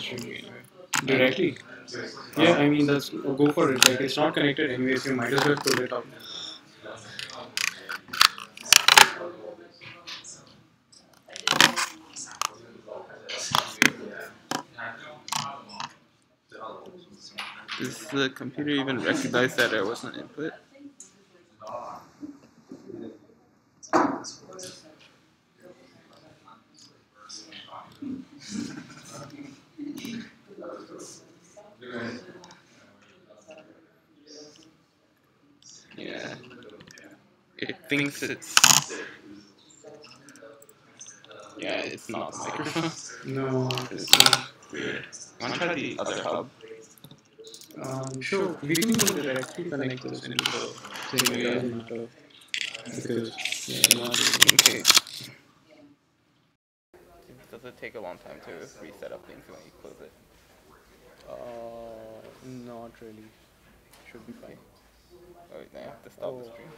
string anyway. Directly? Yeah, I mean, that's go for it. Like, it's not connected anyways, you might as well pull it out. Does the computer even recognize that it wasn't input? Yeah. It thinks it's... Yeah, it's not the microphone. No, It's not weird. Want to try the other hub? sure, we can directly connect this into the thing, it doesn't matter. Because, yeah, Okay. Does it take a long time to reset up things when you close it? not really. Should be fine. Oh, wait, I have to stop the stream.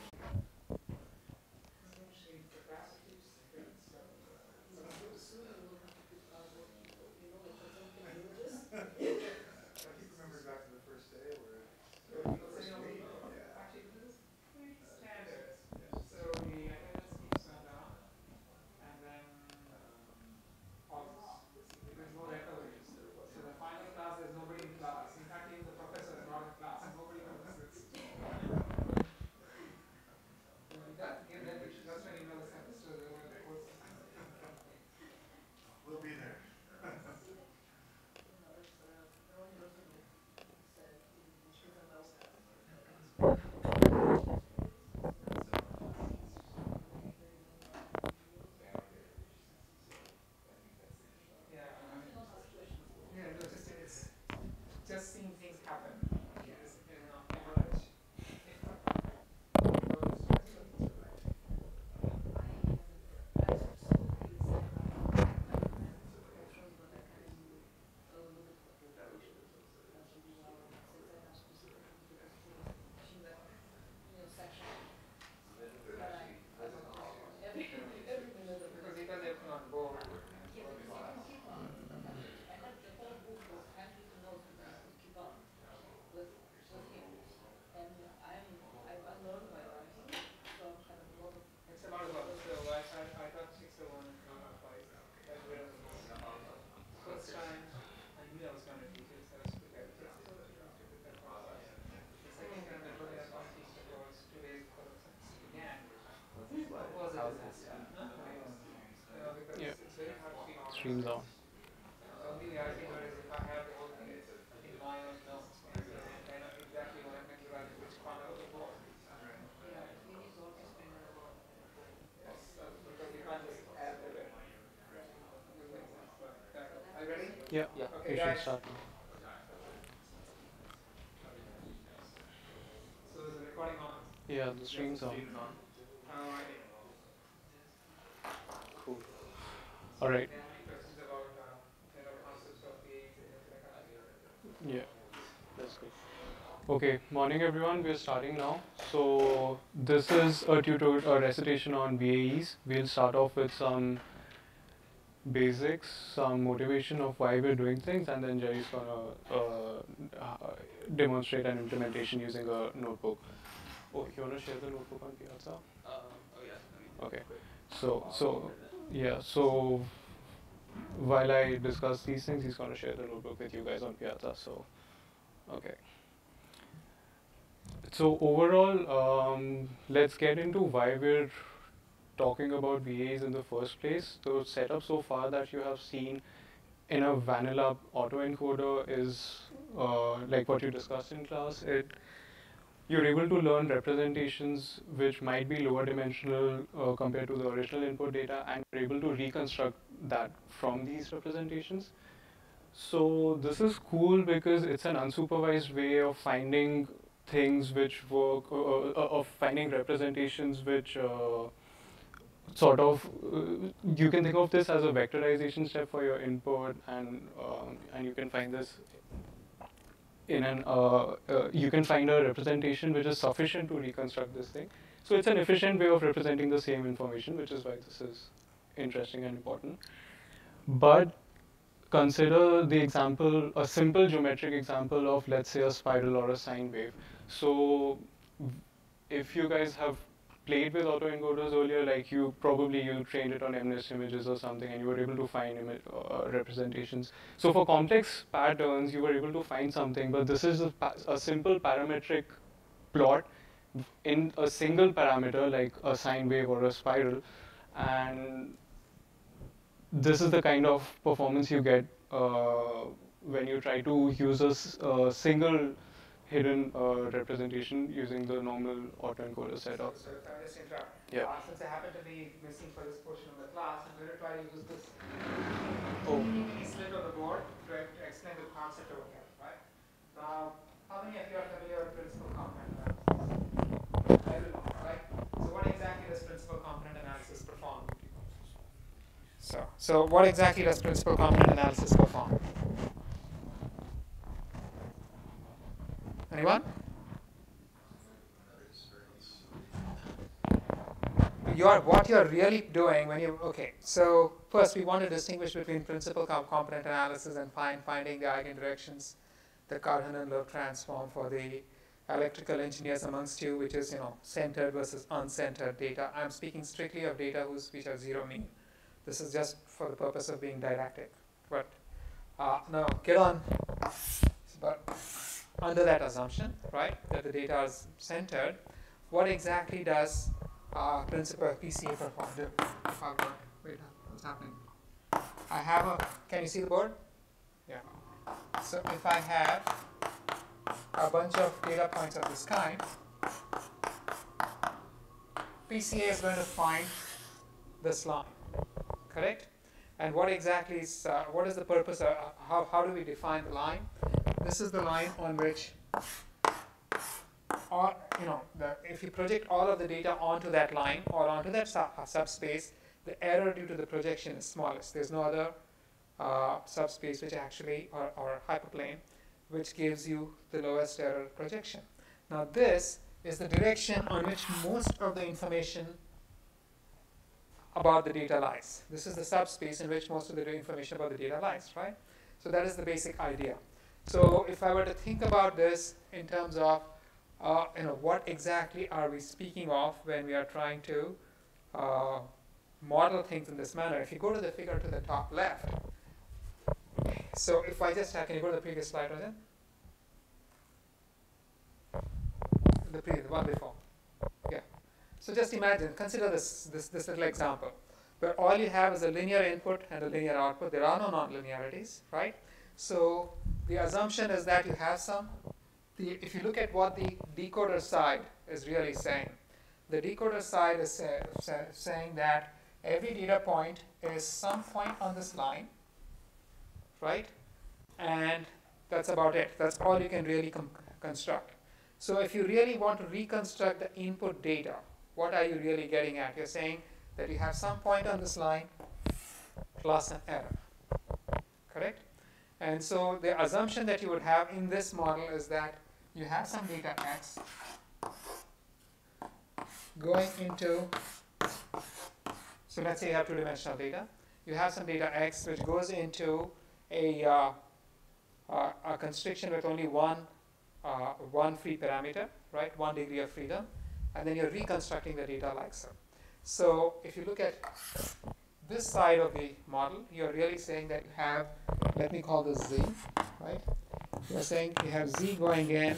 Yeah, streams on. Yeah, you should start now. Yeah, the stream's on. Cool. Alright. Yeah, that's good. Okay, morning everyone, we're starting now. So, this is a tutorial, a recitation on VAEs. We'll start off with some basics, some motivation of why we're doing things, and then Jerry's gonna demonstrate an implementation using a notebook. Oh, you wanna share the notebook on Piazza? Okay. So while I discuss these things, he's gonna share the notebook with you guys on Piazza. So, okay. So overall, let's get into why we're talking about VAs in the first place. The setup so far that you have seen in a vanilla autoencoder is like what you discussed in class. You're able to learn representations which might be lower dimensional compared to the original input data, and you're able to reconstruct that from these representations. So this is cool because it's an unsupervised way of finding things which work, of finding representations which you can think of this as a vectorization step for your input, and you can find this in you can find a representation which is sufficient to reconstruct this thing. So it's an efficient way of representing the same information, which is why this is interesting and important. But consider the example, a simple geometric example of, let's say, a spiral or a sine wave. So if you guys have played with autoencoders earlier, like you trained it on MNIST images or something, and you were able to find representations. So for complex patterns, you were able to find something, but this is a simple parametric plot in a single parameter, like a sine wave or a spiral, and this is the kind of performance you get when you try to use a single hidden representation using the normal autoencoder setup. So if I just interrupt, Yeah. Since I happen to be missing for this portion of the class, I'm going to try to use this slit of the board to explain the concept over here, right? Now, how many of you are familiar with principal component analysis? Everyone, right? So what exactly does principal component analysis perform? So what exactly does principal component analysis perform? Anyone? What you're really doing when you, okay, so first we want to distinguish between principal component analysis and finding the eigendirections, the Cardinal-Loeb transform for the electrical engineers amongst you, which is, centered versus uncentered data. I'm speaking strictly of data which are zero mean. This is just for the purpose of being didactic. But now get on, but under that assumption, right, that the data is centered, what exactly does principal PCA perform do? Wait, what's happening? I have a, can you see the board? Yeah. So if I have a bunch of data points of this kind, PCA is going to find this line, correct? And what exactly is, what is the purpose of, how do we define the line? This is the line on which, or if you project all of the data onto that line or onto that subspace, the error due to the projection is smallest. There's no other subspace which actually, or hyperplane, which gives you the lowest error projection. Now this is the direction on which most of the information about the data lies. This is the subspace in which most of the information about the data lies, right? So that is the basic idea. So if I were to think about this in terms of what exactly are we speaking of when we are trying to model things in this manner. If you go to the figure to the top left, so if I just, can you go to the previous slide, Rajan? The one before. Yeah. So just imagine, consider this little example, where all you have is a linear input and a linear output. There are no nonlinearities, right? So the assumption is that you have some. If you look at what the decoder side is really saying, the decoder side is saying that every data point is some point on this line, right? And that's about it. That's all you can really construct. So if you really want to reconstruct the input data, what are you really getting at? You're saying that you have some point on this line plus an error, correct? And so the assumption that you would have in this model is that you have some data x going into, so let's say you have two-dimensional data. You have some data x which goes into a constriction with only one free parameter, right? 1 degree of freedom, and then you're reconstructing the data like so. So if you look at this side of the model, you're really saying that you have, let me call this z, right? You're saying you have z going in,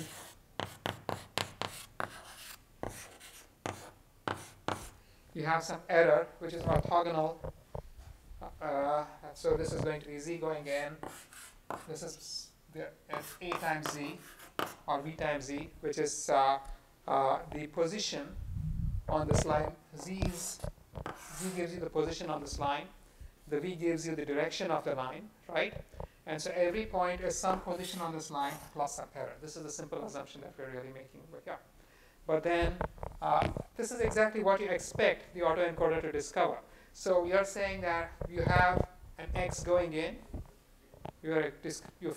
you have some error which is orthogonal, so this is going to be z going in, this is a times z or v times z, which is the position on this line. Z gives you the position on this line, the v gives you the direction of the line, right? And so every point is some position on this line plus some error. This is the simple assumption that we're really making over here. But then this is exactly what you expect the autoencoder to discover. So you're saying that you have an x going in, you're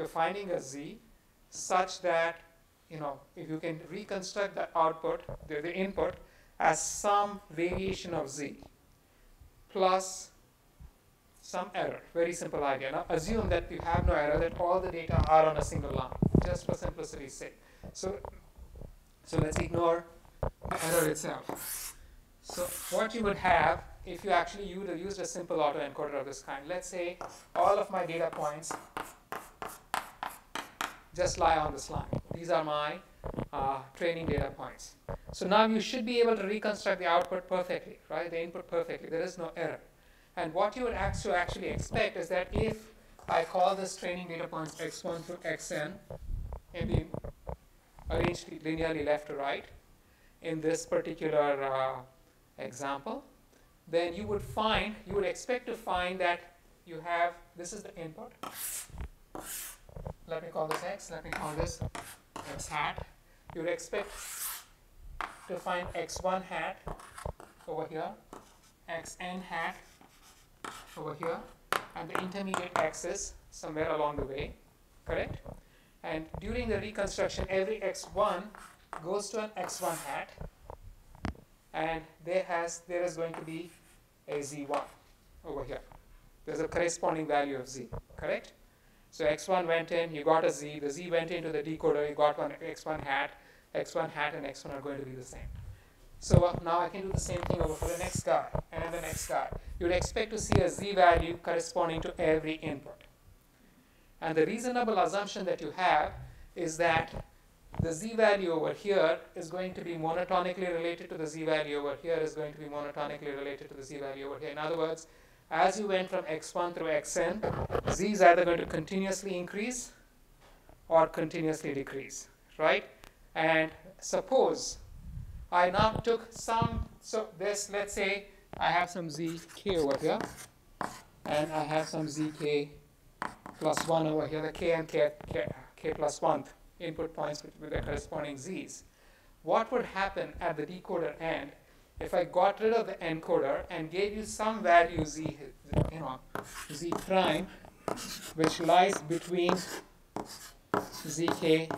finding a z such that if you can reconstruct the output, the input, as some variation of z plus some error. Very simple idea. Now assume that you have no error, that all the data are on a single line, just for simplicity's sake. So let's ignore the error itself. So what you would have if you actually used a simple autoencoder of this kind. Let's say all of my data points just lie on this line. These are my training data points. So now you should be able to reconstruct the output perfectly, right? The input perfectly. There is no error. And what you would actually expect is that if I call this training data points x1 through xn and be arranged linearly left to right in this particular example, then you would expect to find that you have, this is the input. Let me call this x, let me call this x hat. You would expect to find x1 hat over here, xn hat over here, and the intermediate axis somewhere along the way, correct? And during the reconstruction, every x1 goes to an x1 hat, and there is going to be a z1 over here. There's a corresponding value of z, correct? So x1 went in, you got a z, the z went into the decoder, you got one x1 hat and x1 are going to be the same. So now I can do the same thing over for the next guy and the next guy. You'd expect to see a z value corresponding to every input. And the reasonable assumption that you have is that the z value over here is going to be monotonically related to the z value over here is going to be monotonically related to the z value over here. In other words, as you went from x1 through xn, z is either going to continuously increase or continuously decrease, right? And suppose I now took some, so this, let's say I have some zk over here, and I have some zk plus 1 over here, the k and k plus 1 input points with the corresponding z's. What would happen at the decoder end if I got rid of the encoder and gave you some value z prime, which lies between zk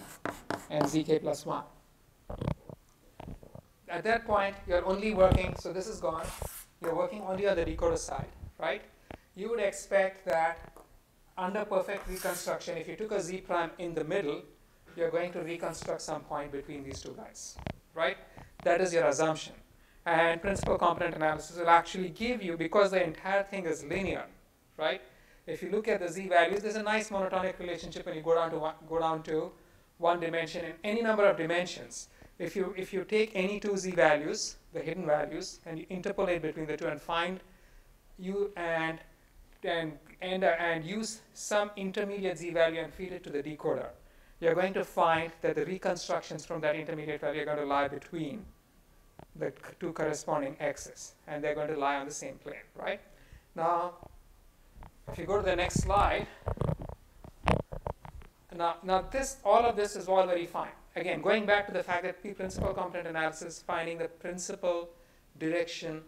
and zk plus 1? At that point, you're only working, so this is gone, you're working only on the decoder side, right? You would expect that under perfect reconstruction, if you took a z prime in the middle, you're going to reconstruct some point between these two guys, right? That is your assumption. And principal component analysis will actually give you, because the entire thing is linear, right? If you look at the z values, there's a nice monotonic relationship when you go down to one dimension in any number of dimensions. If you take any two z values, the hidden values, and you interpolate between the two and find you and use some intermediate z value and feed it to the decoder, you're going to find that the reconstructions from that intermediate value are going to lie between the two corresponding x's, and they're going to lie on the same plane, right? Now, if you go to the next slide, now this, all of this is all very fine. Again, going back to the fact that principal component analysis, finding the principal direction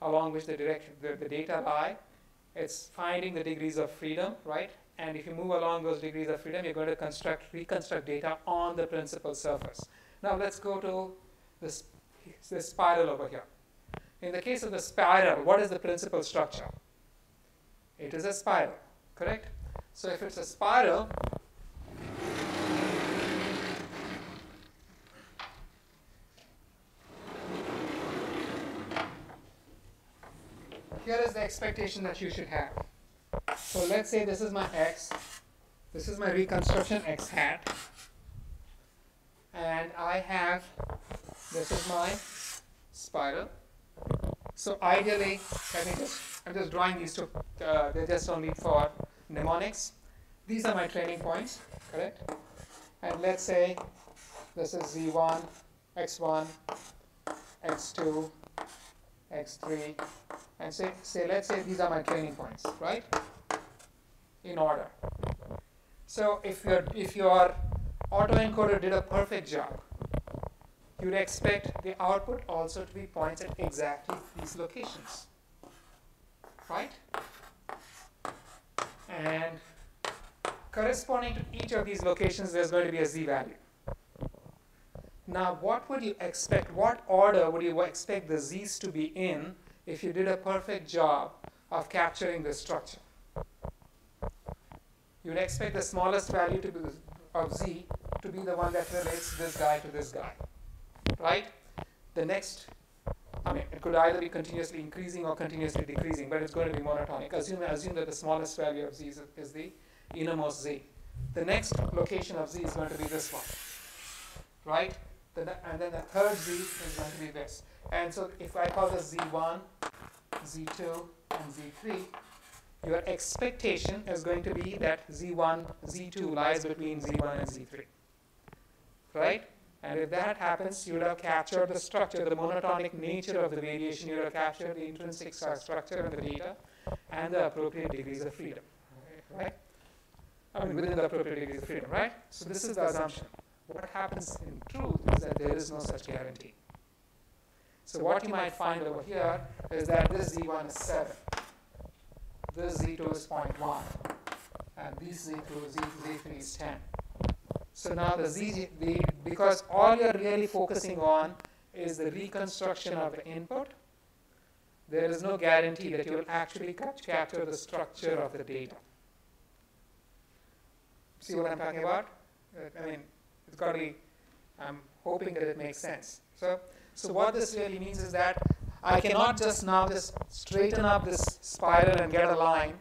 along which the data lie, it's finding the degrees of freedom, right? And if you move along those degrees of freedom, you're going to reconstruct data on the principal surface. Now let's go to this spiral over here. In the case of the spiral, what is the principal structure? It is a spiral, correct? So if it's a spiral, here is the expectation that you should have. So let's say this is my x, this is my reconstruction x hat, and I have, this is my spiral. So ideally, I'm just drawing these two, they're just only for mnemonics. These are my training points, correct? And let's say this is z1, x1, x2, x3, and let's say these are my training points, right? In order. So if your autoencoder did a perfect job, you'd expect the output also to be points at exactly these locations, right? And corresponding to each of these locations, there's going to be a z value. Now, what would you expect? What order would you expect the z's to be in if you did a perfect job of capturing this structure? you would expect the smallest value to be of z to be the one that relates this guy to this guy, right? The next, I mean, it could either be continuously increasing or continuously decreasing, but it's going to be monotonic. Assume that the smallest value of z is the innermost z. The next location of z is going to be this one, right? And then the third z is going to be this. And so if I call this z1, z2, and z3, your expectation is going to be that z1, z2 lies between z1 and z3, right? And if that happens, you would have captured the structure, the monotonic nature of the variation. You would have captured the intrinsic structure of the data and the appropriate degrees of freedom, right? I mean, within the appropriate degrees of freedom, right? So this is the assumption. What happens in truth is that there is no such guarantee. So what you might find over here is that this z1 is 7, this z2 is 0.1, and this z3 is 10. So now because all you're really focusing on is the reconstruction of the input, there is no guarantee that you will actually capture the structure of the data. See what I'm talking about? I mean, it's got to be, I'm hoping that it makes sense. So what this really means is that I cannot just now just straighten up this spiral and get a line,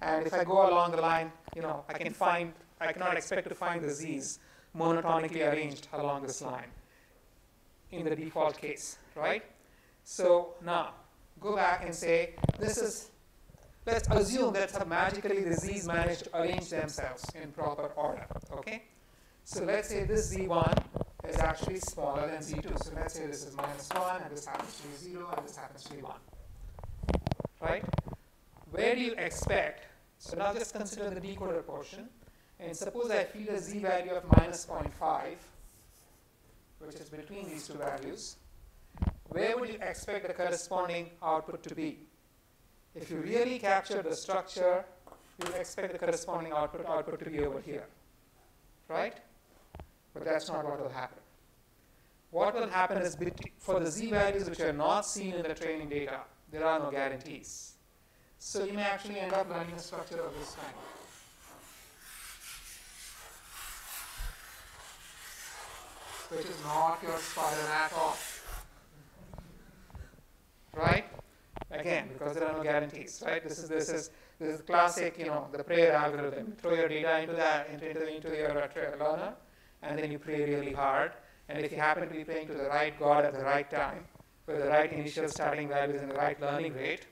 and if I go along the line, I cannot expect to find the z's monotonically arranged along this line in the default case, right? So now, go back and say, let's assume that magically the z's manage to arrange themselves in proper order, okay? So let's say this z1 is actually smaller than z2. So let's say this is -1, and this happens to be 0, and this happens to be 1, right? Where do you expect? So now just consider the decoder portion. And suppose I feed a z value of -0.5, which is between these two values. Where would you expect the corresponding output to be? If you really capture the structure, you would expect the corresponding output to be over here, right? But that's not what will happen. What will happen is for the z values which are not seen in the training data, there are no guarantees. So you may actually end up learning a structure of this kind. Which is not your spiral at all, right? Again, because there are no guarantees, right? This is classic, the prayer algorithm. You throw your data into your learner, and then you pray really hard. And if you happen to be praying to the right God at the right time, with the right initial starting values and the right learning rate,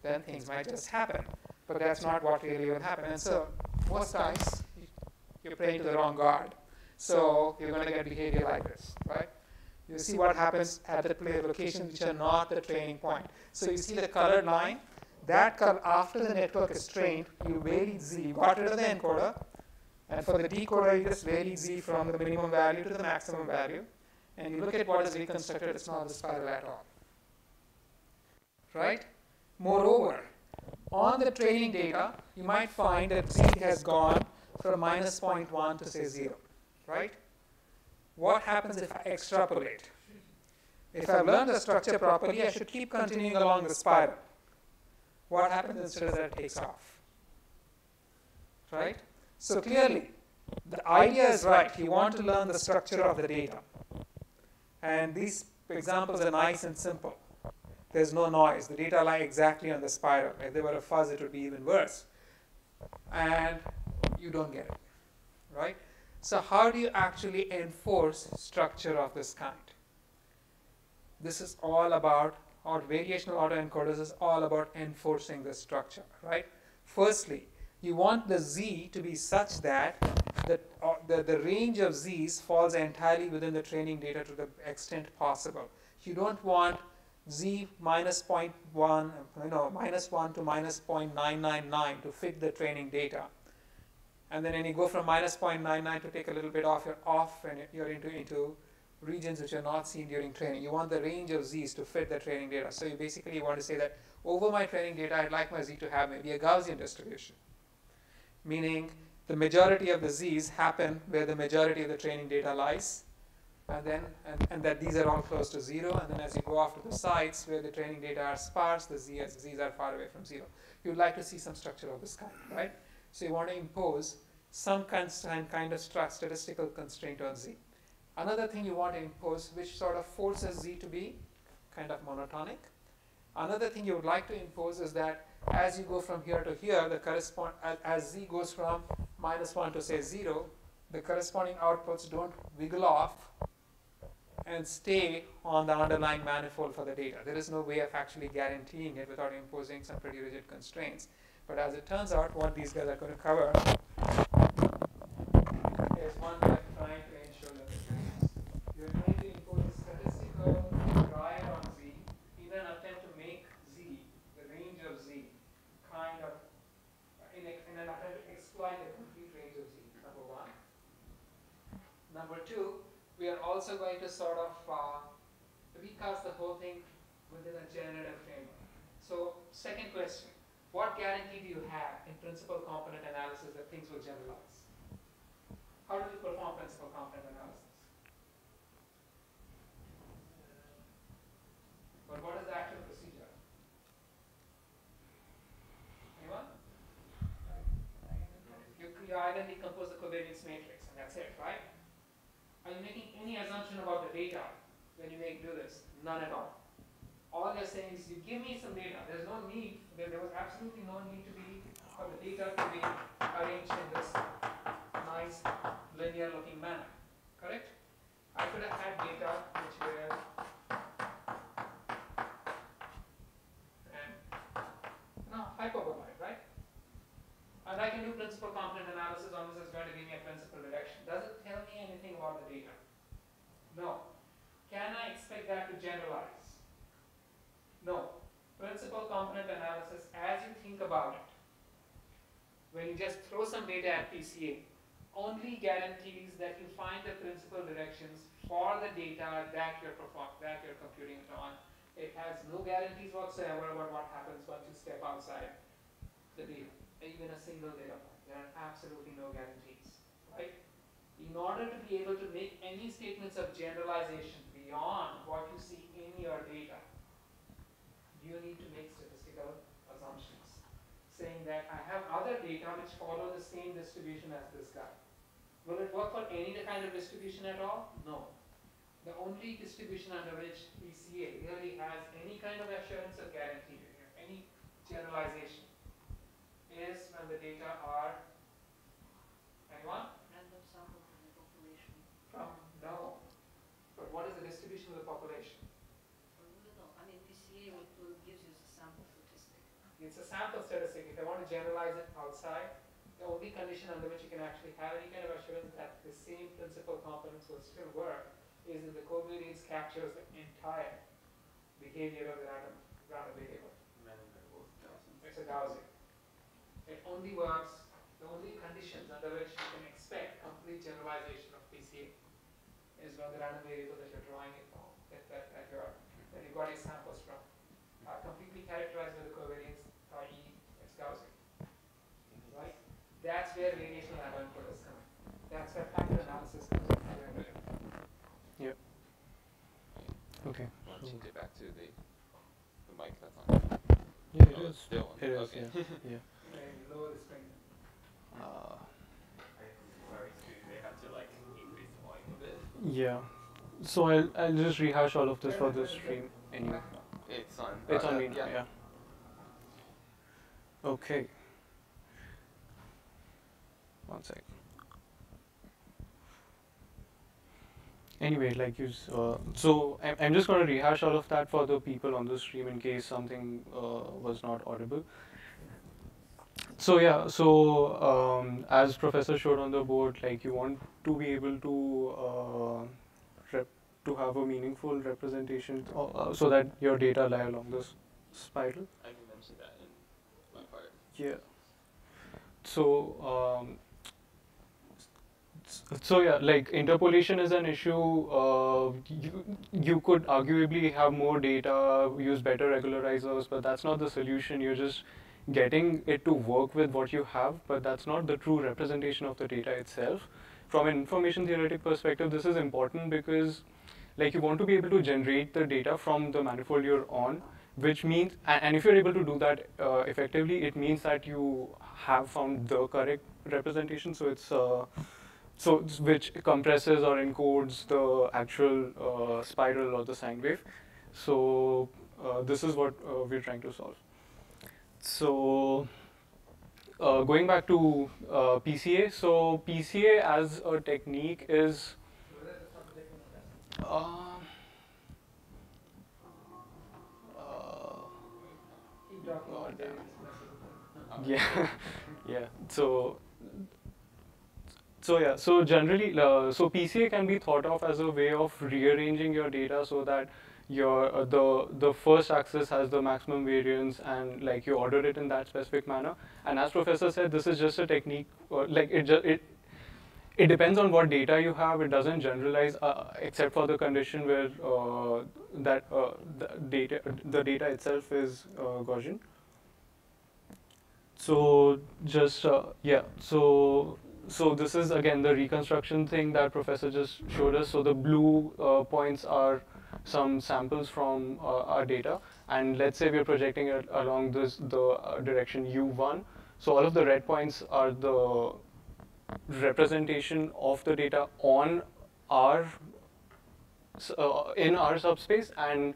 then things might just happen. But that's not what really will happen. And so most times you're praying to the wrong God. So you're going to get behavior like this, right? You see what happens at the locations which are not the training point. So you see the colored line. That color, after the network is trained, you vary z. You got rid of the encoder. And for the decoder, you just vary z from the minimum value to the maximum value. And you look at what is reconstructed, it's not the spiral at all. Right? Moreover, on the training data, you might find that z has gone from -0.1 to say 0. Right? What happens if I extrapolate? If I've learned the structure properly, I should keep continuing along the spiral. What happens instead of that it takes off? Right? So clearly, the idea is right. You want to learn the structure of the data. And these examples are nice and simple. There's no noise. The data lie exactly on the spiral. If there were a fuzz, it would be even worse. And you don't get it. Right? So how do you actually enforce structure of this kind? This is all about, or variational autoencoders is all about enforcing the structure, right? Firstly, you want the z to be such that the range of z's falls entirely within the training data to the extent possible. You don't want z -0.1, -1 to -0.999 to fit the training data. And then when you go from -0.99 to take a little bit off, you're off and you're into regions which are not seen during training. You want the range of z's to fit the training data. So you basically want to say that over my training data, I'd like my z to have maybe a Gaussian distribution. Meaning the majority of the z's happen where the majority of the training data lies. And that these are all close to 0. And then as you go off to the sides where the training data are sparse, the z's are far away from 0. You'd like to see some structure of this kind, right? So you want to impose some kind of statistical constraint on z. Another thing you want to impose, which sort of forces z to be kind of monotonic. Another thing you would like to impose is that as you go from here to here, the as z goes from -1 to say 0, the corresponding outputs don't wiggle off and stay on the underlying manifold for the data. There is no way of actually guaranteeing it without imposing some pretty rigid constraints. But as it turns out, what these guys are going to cover is one way of trying to ensure that you're going to impose a statistical triad on z in an attempt to make z, the range of z, kind of in an attempt to exploit the complete range of z, number one. Number two, we are also going to sort of recast the whole thing within a generative framework. So, second question, what guarantee do you have in principal component analysis that things will generalize? How do we perform principal component analysis? But what is the actual procedure? Anyone? You either decompose the covariance matrix and that's it, right? Are you making any assumption about the data when you do this? None at all. All you're saying is you give me some data. There's no need, there was absolutely no need for the data to be arranged in this nice linear looking manner. Correct? I could have had data which were hyperbolic, right? And I can do principal component analysis on this is going to give me a principal direction. Does it tell me anything about the data? No. Can I expect that to generalize? No. Principal component analysis, as you think about it, when you just throw some data at PCA, only guarantees that you find the principal directions for the data that you're computing it on. It has no guarantees whatsoever about what happens once you step outside the data, even a single data point. There are absolutely no guarantees, right? In order to be able to make any statements of generalization beyond what you see in your data, you need to make statistical assumptions, saying that I have other data which follow the same distribution as this guy. Will it work for any kind of distribution at all? No. The only distribution under which PCA really has any kind of assurance or guarantee, any generalization, is when the data are, anyone? Random sample from the population. No. But what is the distribution of the population? No, I mean PCA gives you a sample statistic. It's a sample statistic. If I want to generalize it outside, the only condition under which you can actually have any kind of assurance that the same principal components will still work is if the covariance captures the entire behavior of the random variable. It's a Gaussian. It only works, the only conditions under which you can expect complete generalization of PCA is when the random variable that you're drawing it from, that you got your samples from, are completely characterized by the covariance, i.e. it's Gaussian. Right? That's where variational autoencoders come in. That's where factor analysis comes in. Yep. Okay. I'll So change it back to the mic that's on. yeah, it Oh, is. it's still on. It is. Okay. Yeah. Lower the string. They have to like increase the volume a bit. Yeah. So I'll just rehash all of this for the stream anyway. It's on. It's on me now. Yeah. Okay. One sec. Anyway, like so I'm just going to rehash all of that for the people on the stream in case something was not audible. So yeah, so as Professor showed on the board, like you want to be able to have a meaningful representation, so that your data lie along this spiral. I can mention that in my part. Yeah. So so yeah, like interpolation is an issue. You could arguably have more data, use better regularizers, but that's not the solution. You're just getting it to work with what you have, but that's not the true representation of the data itself. From an information theoretic perspective, this is important because like you want to be able to generate the data from the manifold you're on, which means, and if you're able to do that effectively, it means that you have found the correct representation. So which compresses or encodes the actual spiral or the sine wave. So this is what we're trying to solve. So going back to PCA, so PCA as a technique is uh, God damn. Yeah, yeah. So generally, so PCA can be thought of as a way of rearranging your data so that your the first axis has the maximum variance, and like you order it in that specific manner. And as professor said, this is just a technique. Like it depends on what data you have. It doesn't generalize, except for the condition where that the data itself is Gaussian. So just yeah, so this is again the reconstruction thing that professor just showed us. So the blue points are some samples from our data, and let's say we're projecting it along the direction u1. So all of the red points are the representation of the data on our in our subspace, and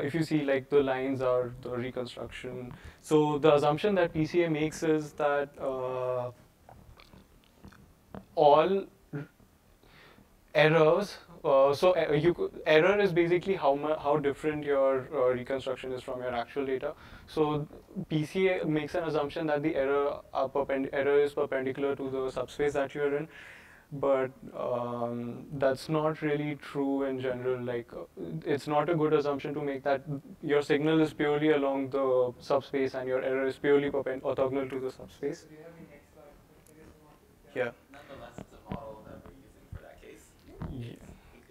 if you see, like, the lines are the reconstruction. So the assumption that PCA makes is that all errors. Error is basically how different your reconstruction is from your actual data. So PCA makes an assumption that the error is perpendicular to the subspace that you're in, but that's not really true in general. Like, it's not a good assumption to make that your signal is purely along the subspace and your error is purely orthogonal to the subspace. Yeah. Nonetheless, it's a model that we're using for that case. Yeah.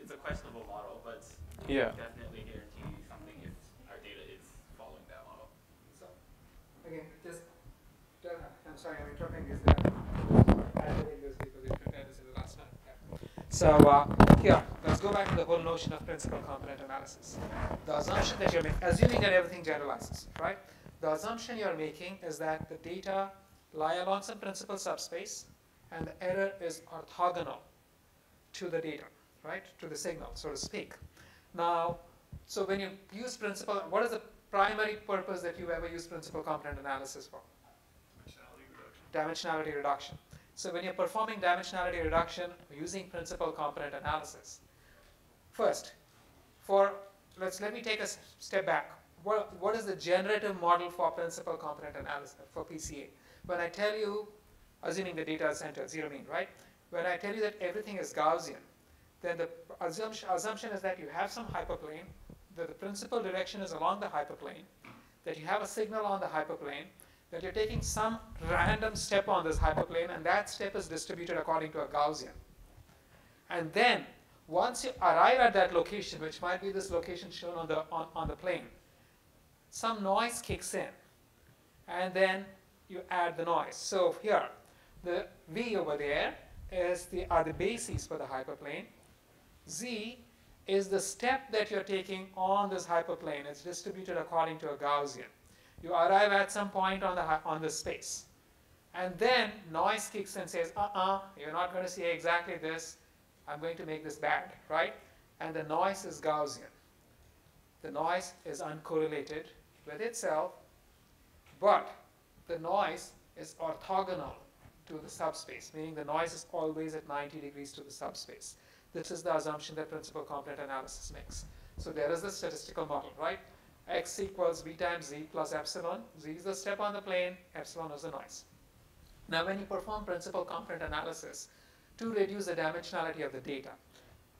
It's a questionable model, but Yeah. definitely guarantee something if our data is following that model. So, again, just, I'm sorry, I'm interrupting this. Editing this because we prepared this in the last time. Yeah. So, here, let's go back to the whole notion of principal component analysis. The assumption that you're making, assuming that everything generalizes, right? The assumption you're making is that the data lie along some principal subspace, and the error is orthogonal to the data, right? To the signal, so to speak. Now, so when you use principal, what is the primary purpose that you ever use principal component analysis for? Dimensionality reduction. So when you're performing dimensionality reduction using principal component analysis, first, let me take a step back. What is the generative model for principal component analysis for PCA? When I tell you, assuming the data is centered, zero mean, right? When I tell you that everything is Gaussian, then the assumption is that you have some hyperplane, that the principal direction is along the hyperplane, that you have a signal on the hyperplane, that you're taking some random step on this hyperplane, and that step is distributed according to a Gaussian. And then, once you arrive at that location, which might be this location shown on the plane, some noise kicks in, and then you add the noise. So here, the V over there are the bases for the hyperplane. Z is the step that you're taking on this hyperplane. It's distributed according to a Gaussian. You arrive at some point on the space. And then noise kicks in and says, you're not going to see exactly this. I'm going to make this bad, right? And the noise is Gaussian. The noise is uncorrelated with itself, but the noise is orthogonal to the subspace, meaning the noise is always at 90 degrees to the subspace. This is the assumption that principal component analysis makes. So there is the statistical model, right? X equals V times Z plus epsilon. Z is the step on the plane, epsilon is the noise. Now when you perform principal component analysis to reduce the dimensionality of the data,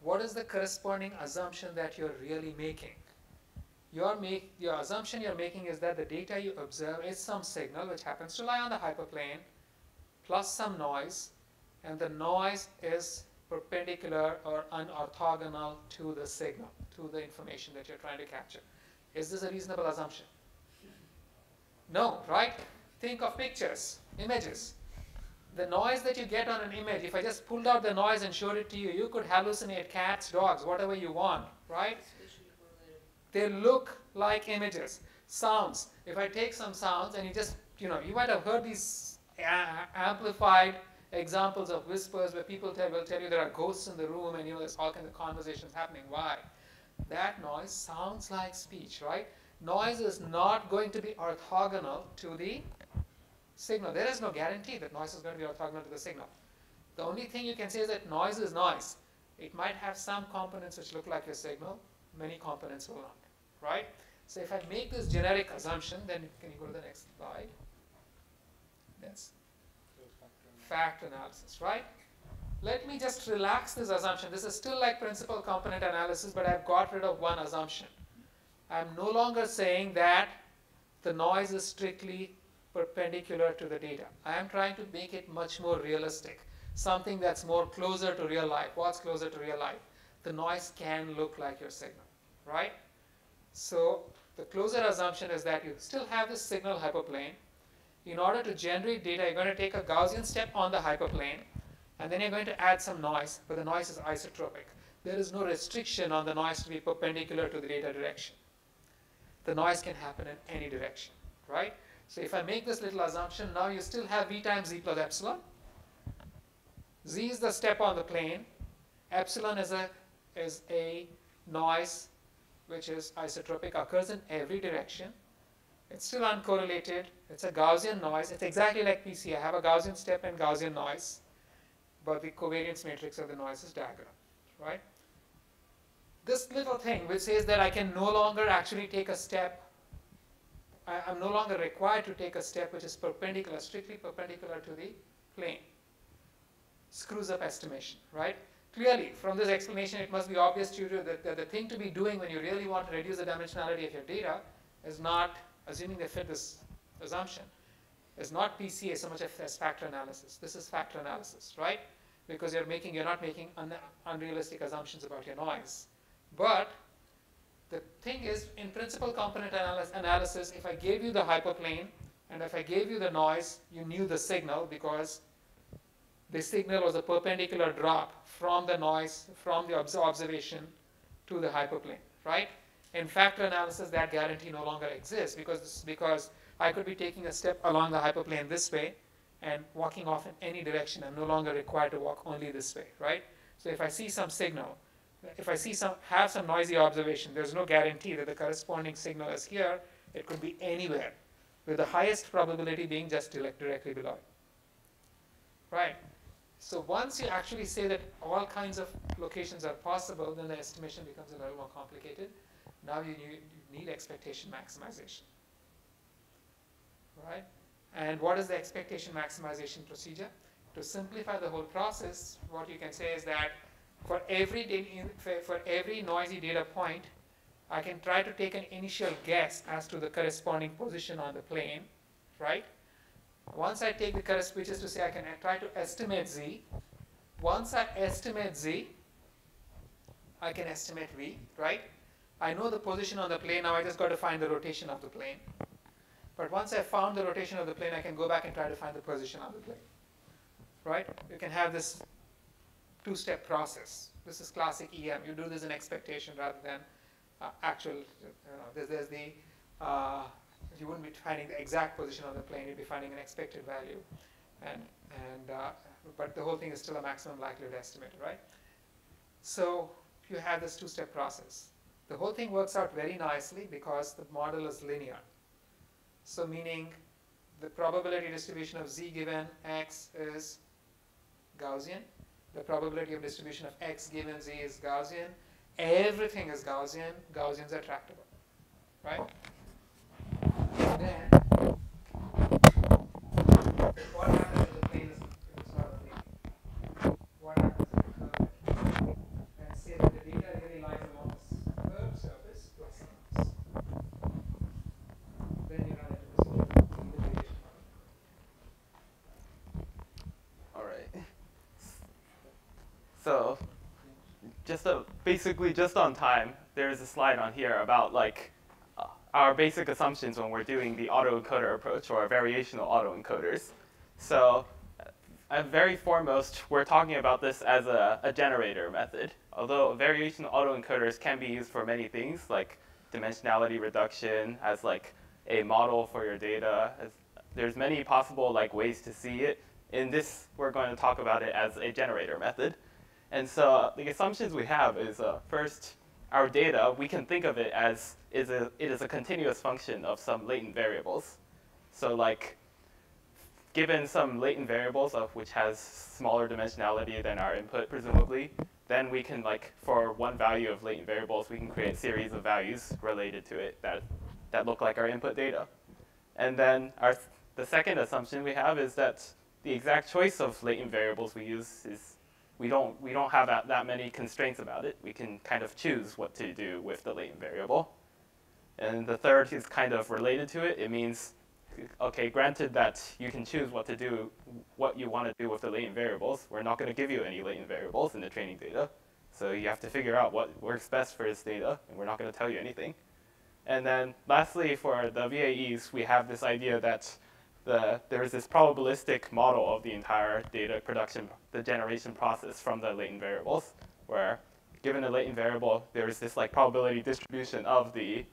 what is the corresponding assumption that you're really making? Your assumption you're making is that the data you observe is some signal which happens to lie on the hyperplane plus some noise, and the noise is perpendicular or unorthogonal to the signal, to the information that you're trying to capture. Is this a reasonable assumption? No, right? Think of pictures, images. The noise that you get on an image, if I just pulled out the noise and showed it to you, you could hallucinate cats, dogs, whatever you want, right? They look like images. Sounds. If I take some sounds and you just, you might have heard these amplified examples of whispers where people will tell you there are ghosts in the room and there's all kinds of conversations happening. Why? That noise sounds like speech, right? Noise is not going to be orthogonal to the signal. There is no guarantee that noise is going to be orthogonal to the signal. The only thing you can say is that noise is noise. It might have some components which look like your signal. Many components will not, right? So if I make this generic assumption, then can you go to the next slide? Yes. Fact analysis, right? Let me just relax this assumption. This is still like principal component analysis, but I've got rid of one assumption. I'm no longer saying that the noise is strictly perpendicular to the data. I am trying to make it much more realistic, something that's more closer to real life. What's closer to real life? The noise can look like your signal, right? So the closer assumption is that you still have this signal hyperplane. In order to generate data, you're going to take a Gaussian step on the hyperplane, and then you're going to add some noise, but the noise is isotropic. There is no restriction on the noise to be perpendicular to the data direction. The noise can happen in any direction, right? So if I make this little assumption, now you still have V times Z plus epsilon. Z is the step on the plane. Epsilon is a noise which is isotropic, occurs in every direction. It's still uncorrelated. It's a Gaussian noise. It's exactly like PC. I have a Gaussian step and Gaussian noise, but the covariance matrix of the noise is diagonal, right? This little thing which says that I can no longer actually take a step, I'm no longer required to take a step which is perpendicular, strictly perpendicular to the plane, screws up estimation, right? Clearly, from this explanation, it must be obvious to you that the thing to be doing when you really want to reduce the dimensionality of your data is not, assuming they fit this assumption, is not PCA so much as factor analysis. This is factor analysis, right? Because you're not making unrealistic assumptions about your noise. But the thing is, in principal component analysis, if I gave you the hyperplane and if I gave you the noise, you knew the signal because the signal was a perpendicular drop from the noise, from the observation to the hyperplane, right? In factor analysis, that guarantee no longer exists because I could be taking a step along the hyperplane this way and walking off in any direction. I'm no longer required to walk only this way, right? So if I see some signal, if I have some noisy observation, there's no guarantee that the corresponding signal is here. It could be anywhere, with the highest probability being just directly below it, right? So once you actually say that all kinds of locations are possible, then the estimation becomes a little more complicated. Now you need expectation maximization, right? And what is the expectation maximization procedure? To simplify the whole process, what you can say is that for every noisy data point, I can try to take an initial guess as to the corresponding position on the plane, right? Once I take the corresponding, which is to say I can try to estimate Z. Once I estimate Z, I can estimate V, right? I know the position on the plane, now I just got to find the rotation of the plane. But once I found the rotation of the plane, I can go back and try to find the position of the plane, right? You can have this two-step process. This is classic EM. You do this in expectation rather than actual, there's the, you wouldn't be finding the exact position on the plane, you'd be finding an expected value. But the whole thing is still a maximum likelihood estimate, right? So you have this two-step process. The whole thing works out very nicely because the model is linear. So meaning the probability distribution of Z given X is Gaussian. The probability of distribution of X given Z is Gaussian. Everything is Gaussian. Gaussians are tractable, right? And then what happens if the plane is not a plane? What happens if the curve is? And say that the data really lies along this curved surface plus minus. Then you run into this integration. All right. So, basically just on time, there's a slide on here about like our basic assumptions when we're doing the autoencoder approach or variational autoencoders. So, at very foremost, we're talking about this as a generator method. Although variational autoencoders can be used for many things, like dimensionality reduction as like a model for your data, there's many possible like ways to see it. In this, we're going to talk about it as a generator method. And so the assumptions we have is first, our data, we can think of it as it is a continuous function of some latent variables. So like, given some latent variables of which has smaller dimensionality than our input, presumably, then we can like, for one value of latent variables, we can create a series of values related to it that look like our input data. And then the second assumption we have is that the exact choice of latent variables we use is we don't have that many constraints about it. We can kind of choose what to do with the latent variable. And the third is kind of related to it. It means, okay, granted that you can choose what you want to do with the latent variables, we're not going to give you any latent variables in the training data. So you have to figure out what works best for this data, and we're not going to tell you anything. And then lastly, for the VAEs, we have this idea that there's this probabilistic model of the entire data production, the generation process from the latent variables, where given a latent variable, there's this like probability distribution of the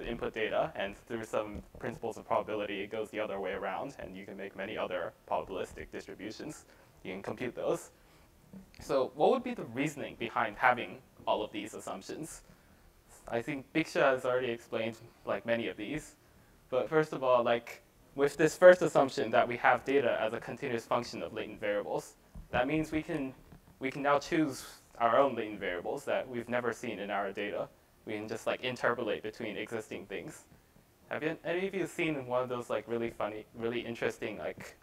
input data, and through some principles of probability, it goes the other way around, and you can make many other probabilistic distributions. You can compute those. So what would be the reasoning behind having all of these assumptions? I think Biksha has already explained like many of these, but first of all, like with this first assumption that we have data as a continuous function of latent variables, that means we can now choose our own latent variables that we've never seen in our data. We can just like interpolate between existing things. Have any of you seen one of those like really funny, really interesting like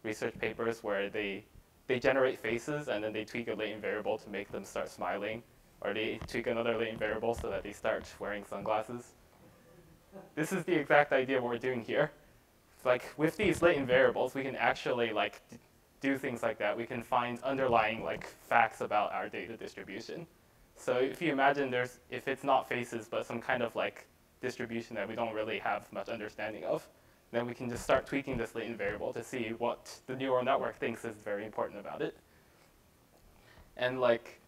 research papers where they generate faces and then they tweak a latent variable to make them start smiling, or they tweak another latent variable so that they start wearing sunglasses? This is the exact idea what we're doing here. It's like with these latent variables, we can actually like do things like that. We can find underlying like facts about our data distribution. So if you imagine if it's not faces, but some kind of like distribution that we don't really have much understanding of, then we can just start tweaking this latent variable to see what the neural network thinks is very important about it. And like,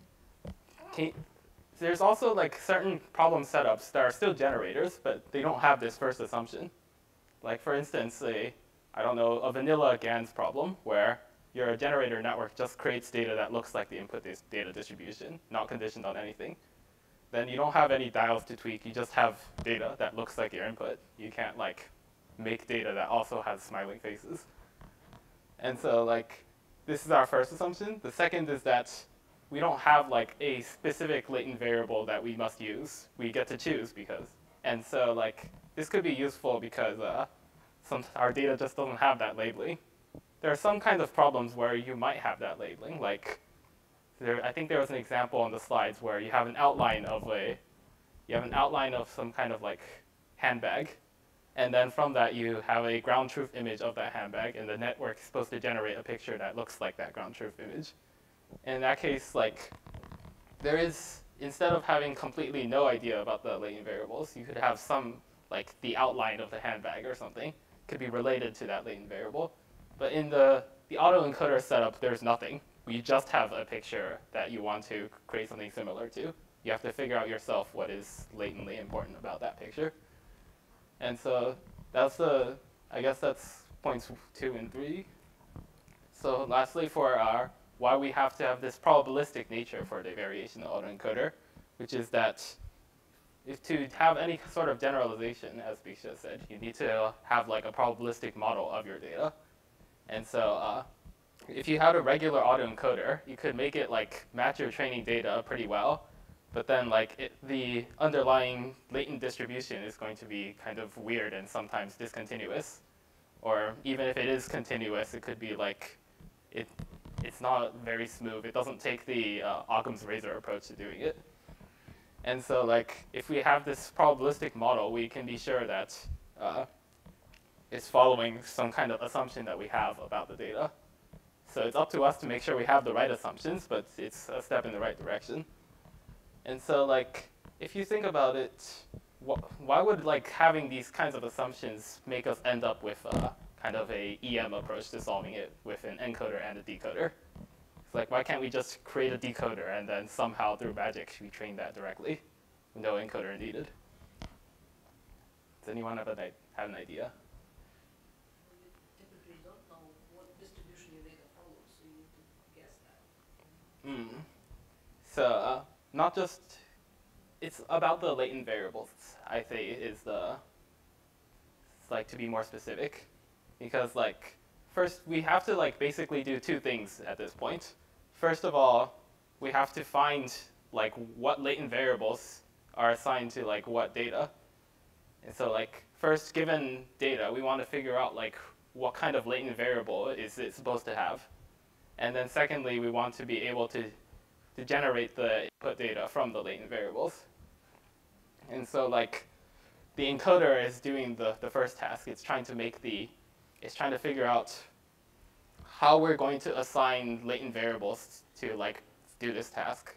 there's also like certain problem setups that are still generators, but they don't have this first assumption. Like for instance, a vanilla GANs problem where your generator network just creates data that looks like the input data distribution, not conditioned on anything. Then you don't have any dials to tweak, you just have data that looks like your input. You can't like make data that also has smiling faces. And so like, this is our first assumption. The second is that we don't have like a specific latent variable that we must use. We get to choose and so like, this could be useful because our data just doesn't have that labeling. There are some kinds of problems where you might have that labeling. Like, I think there was an example on the slides where you have an outline of some kind of like handbag, and then from that you have a ground truth image of that handbag, and the network is supposed to generate a picture that looks like that ground truth image. In that case, like, instead of having completely no idea about the latent variables, you could have some, like the outline of the handbag or something, could be related to that latent variable. But in the autoencoder setup, there's nothing. You just have a picture that you want to create something similar to. You have to figure out yourself what is latently important about that picture. And so I guess that's points 2 and 3. So lastly, for why we have to have this probabilistic nature for the variation autoencoder, which is that if to have any sort of generalization, as Biksha said, you need to have like a probabilistic model of your data. And so if you had a regular autoencoder, you could make it like match your training data pretty well, but then like the underlying latent distribution is going to be kind of weird and sometimes discontinuous. Or even if it is continuous, it could be like, it's not very smooth. It doesn't take the Occam's razor approach to doing it. And so like, if we have this probabilistic model, we can be sure that it's following some kind of assumption that we have about the data. So it's up to us to make sure we have the right assumptions, but it's a step in the right direction. And so like, if you think about it, why would like having these kinds of assumptions make us end up with kind of a EM approach to solving it with an encoder and a decoder? It's like, why can't we just create a decoder and then somehow through magic we train that directly with no encoder needed? Does anyone have an idea? So not just, it's about the latent variables, I say is the, it's like to be more specific. Because like, first we have to like basically do two things at this point. First of all, we have to find like what latent variables are assigned to like what data. And so like first, given data, we want to figure out like what kind of latent variable is it supposed to have. And then secondly, we want to be able to generate the input data from the latent variables. And so like the encoder is doing the first task. It's trying to figure out how we're going to assign latent variables to like do this task.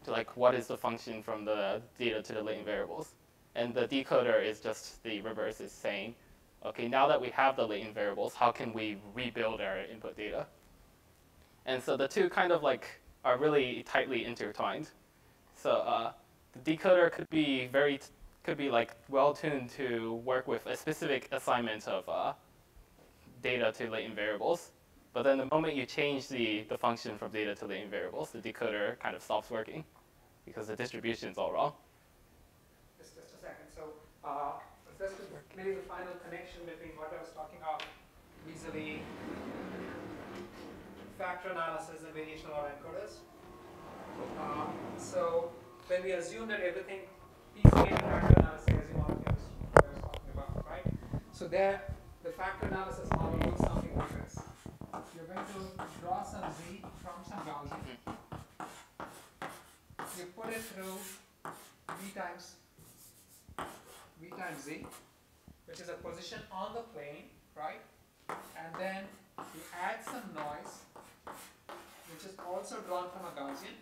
To like what is the function from the data to the latent variables. And the decoder is just the reverse, is saying, okay, now that we have the latent variables, how can we rebuild our input data? And so the two kind of like are really tightly intertwined. So the decoder could be like well tuned to work with a specific assignment of data to latent variables. But then the moment you change the function from data to latent variables, the decoder kind of stops working because the distribution is all wrong. Just a second. So just to play the final connection between what I was talking about vis-a-vis factor analysis and variational autoencoders. So when we assume that everything PCA and factor analysis, as you know, I was talking about, right? So there, the factor analysis model looks something like this. You're going to draw some Z from some Gaussian. You put it through V times Z, which is a position on the plane, right? And then you add some noise, which is also drawn from a Gaussian.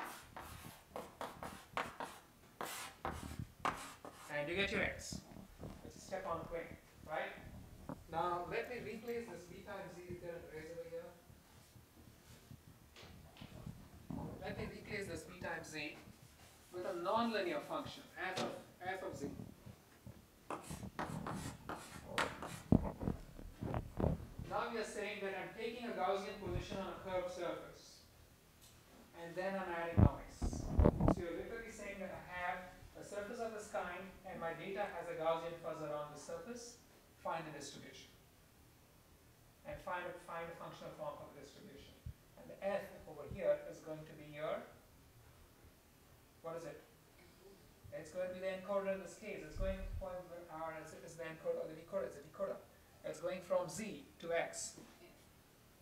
And you get your X, which is step on the plane, right? Now let me replace this V times Z. Is there an eraser here? Let me replace this V times Z with a nonlinear function f of Z. Now we are saying that I'm taking a Gaussian position on a curved surface, and then I'm adding noise. So you're literally saying that I have a surface of this kind, and my data has a Gaussian fuzz around the surface. Find the distribution, and find a functional form of the distribution. And the f over here is going to be your, what is it? It's going to be the encoder in this case. It's going from R as it is the encoder or the decoder. It's a decoder. It's going from Z to X.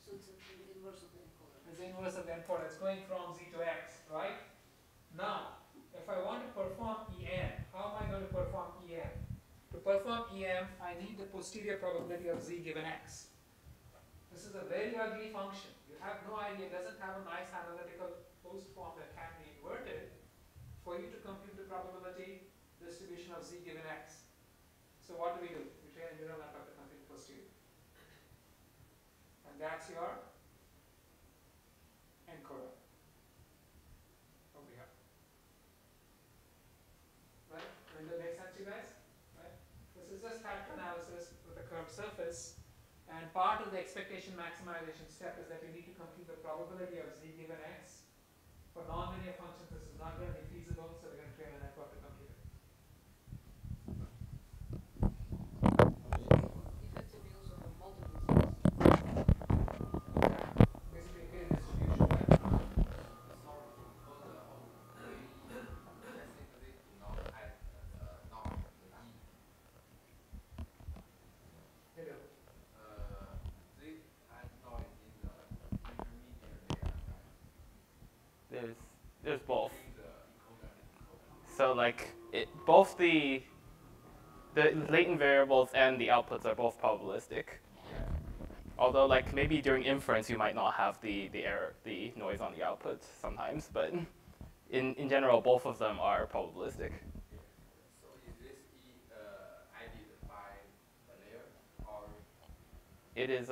So it's the inverse of the encoder. It's the inverse of the encoder. It's going from Z to X, right? Now, if I want to perform EM, how am I going to perform EM? To perform EM, I need the posterior probability of Z given X. This is a very ugly function. You have no idea. It doesn't have a nice analytical post form that can be inverted for you to compute the probability distribution of Z given X. So what do? We train a neural network to compute posterior. And that's your encoder over here. Right? Does that make sense to you guys? Right? This is just factor analysis with a curved surface. And part of the expectation maximization step is that you need to compute the probability of Z given X. For nonlinear functions, this is not going to be feasible, so we're going to train a network to compute it. Effectively also have multiple Basically, create a distribution, right? Hello. There's both. So like both the latent variables and the outputs are both probabilistic. Although like maybe during inference you might not have the error, the noise on the output sometimes, but in general both of them are probabilistic. So is this added by the layer or? It is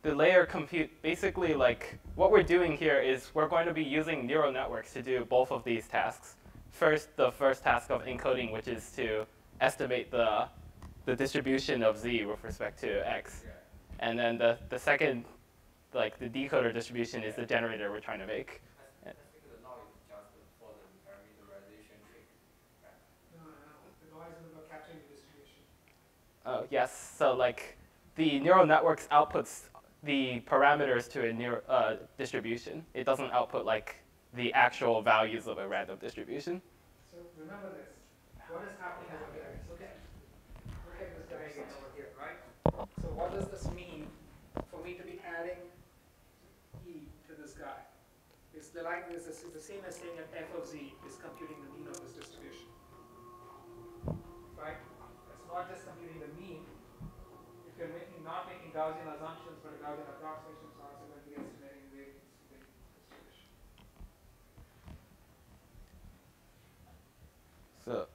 the layer compute, basically like what we're doing here is we're going to be using neural networks to do both of these tasks. First, the first task of encoding, which is to estimate the distribution of Z with respect to X. Yeah. And then the second like the decoder distribution is the generator we're trying to make. I think the noise is just for the parameterization trick. No, the noise is about capturing the distribution. Oh, yes. So like the neural networks outputs the parameters to a distribution. It doesn't output like the actual values of a random distribution. So remember this. What is happening over here? Look at this diagram over here, right? So what does this mean for me to be adding E to this guy? It's the same as saying that f of z is computing the mean of this distribution. Right? It's not just computing the mean. If you're not making Gaussian assumptions but a Gaussian approximation, it's also going to be estimating the distribution. So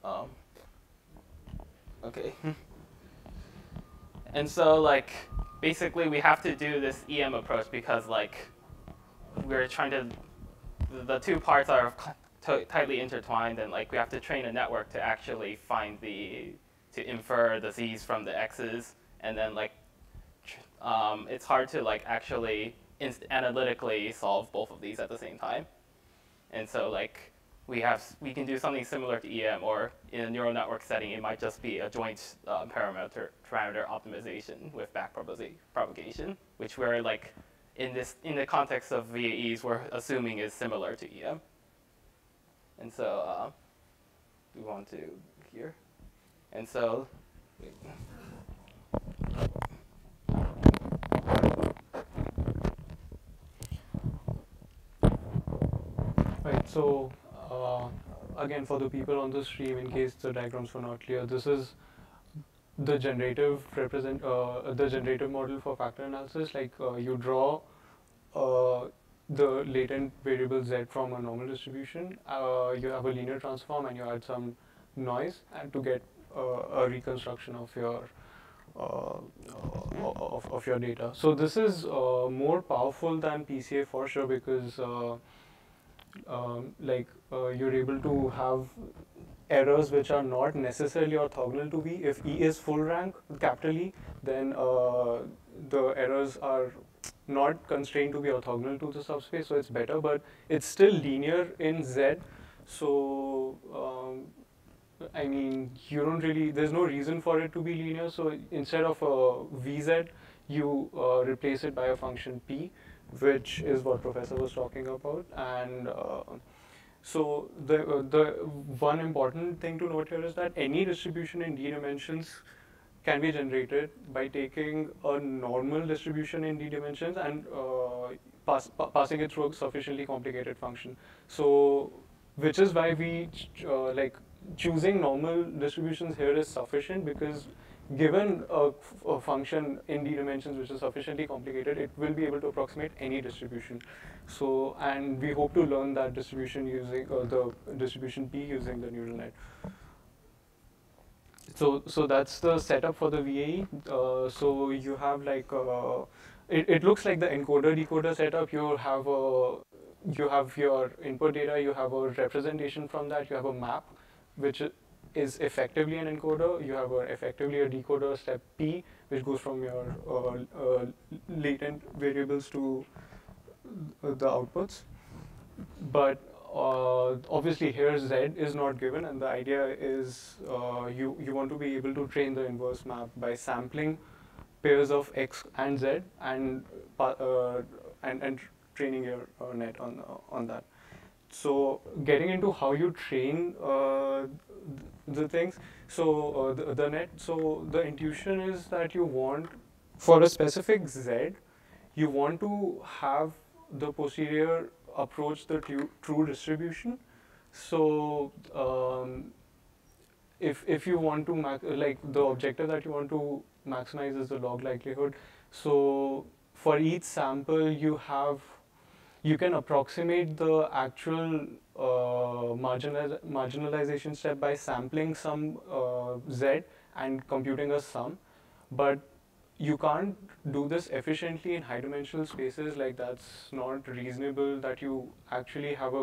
okay. And so like basically we have to do this EM approach because like we're trying to, the two parts are tightly intertwined, and like we have to train a network to actually find to infer the z's from the x's, and then like it's hard to like actually analytically solve both of these at the same time. And so like we can do something similar to EM, or in a neural network setting, it might just be a joint parameter optimization with backpropagation, which we're like in the context of VAEs, we're assuming is similar to EM. And so we want to here, and so. Right, so again, for the people on the stream, in case the diagrams were not clear, this is the generative model for factor analysis. Like you draw the latent variable z from a normal distribution. You have a linear transform and you add some noise and to get a reconstruction of your of your data. So this is more powerful than PCA for sure, because you're able to have errors which are not necessarily orthogonal to V. If E is full rank, capital E, then the errors are not constrained to be orthogonal to the subspace, so it's better, but it's still linear in Z. So I mean, there's no reason for it to be linear. So instead of Vz, you replace it by a function P, which is what Professor was talking about. And so the one important thing to note here is that any distribution in D dimensions can be generated by taking a normal distribution in D dimensions and passing it through a sufficiently complicated function. So, which is why we choosing normal distributions here is sufficient, because given a function in D dimensions which is sufficiently complicated, it will be able to approximate any distribution. So, and we hope to learn that distribution using the distribution P using the neural net. So that's the setup for the VAE. So you have like it looks like the encoder decoder setup. You have your input data. You have a representation from that. You have a map, which is effectively an encoder. You have effectively a decoder step P, which goes from your latent variables to the outputs. But obviously here Z is not given, and the idea is you want to be able to train the inverse map by sampling pairs of X and Z and training your net on that. So getting into how you train the things, so the net, so the intuition is that you want, for a specific Z, you want to have the posterior approach the true distribution. So if you want to like the objective that you want to maximize is the log likelihood. So for each sample you can approximate the actual marginalization step by sampling some Z and computing a sum, but you can't do this efficiently in high dimensional spaces. Like that's not reasonable, that you actually have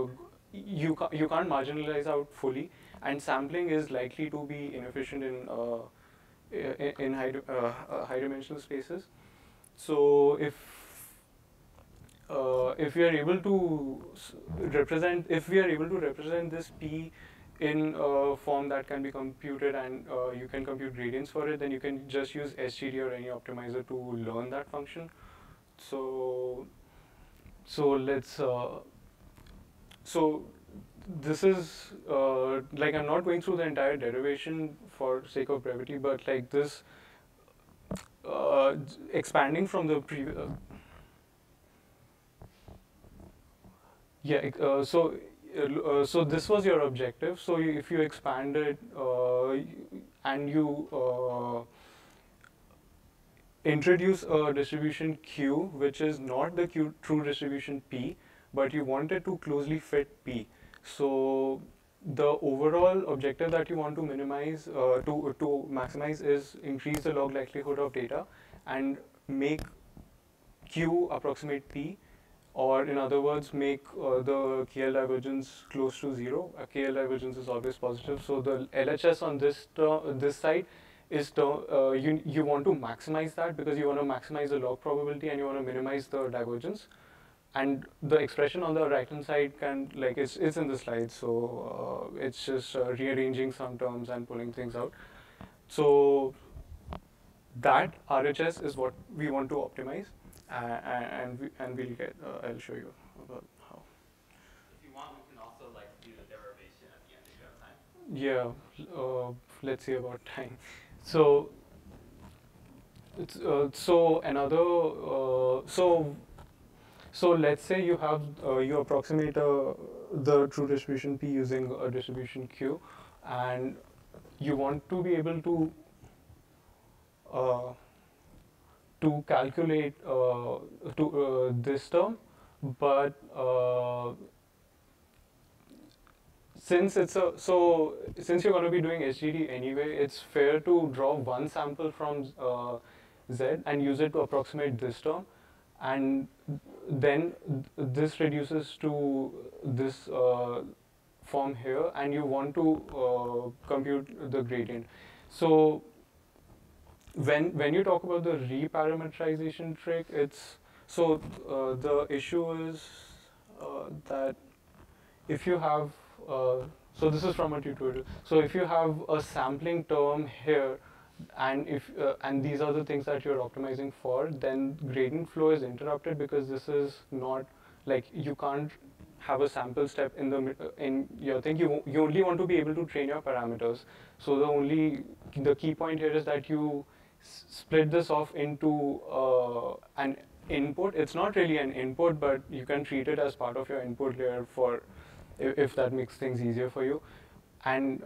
you can't marginalize out fully, and sampling is likely to be inefficient in high dimensional spaces. So if we are able to if we are able to represent this P in a form that can be computed and you can compute gradients for it, then you can just use SGD or any optimizer to learn that function. So let's so this is like I'm not going through the entire derivation for sake of brevity, but like this expanding from the previous. Yeah, so this was your objective. So if you expand it and you introduce a distribution Q, which is not the true distribution P, but you want it to closely fit P. So the overall objective that you want to minimize, to maximize, is increase the log likelihood of data and make Q approximate P, or in other words, make the KL divergence close to 0. KL divergence is always positive. So the LHS on this side is you want to maximize that because you want to maximize the log probability and you want to minimize the divergence. And the expression on the right hand side it's in the slide, so it's just rearranging some terms and pulling things out. So that RHS is what we want to optimize, and we'll get I'll show you about how. If you want, we can also like do the derivation at the end if you have time. Yeah, let's see about time. So it's so another so let's say you have you approximate the true distribution P using a distribution Q, and you want to be able to calculate this term, but since since you're going to be doing HGD anyway, it's fair to draw one sample from Z and use it to approximate this term, and then this reduces to this form here, and you want to compute the gradient. So when you talk about the reparameterization trick, it's the issue is that if you have so this is from a tutorial. So if you have a sampling term here, and and these are the things that you're optimizing for, then gradient flow is interrupted because this is not like you can't have a sample step in in your thing. You only want to be able to train your parameters. So the key point here is that you split this off into an input. It's not really an input, but you can treat it as part of your input layer for if that makes things easier for you. And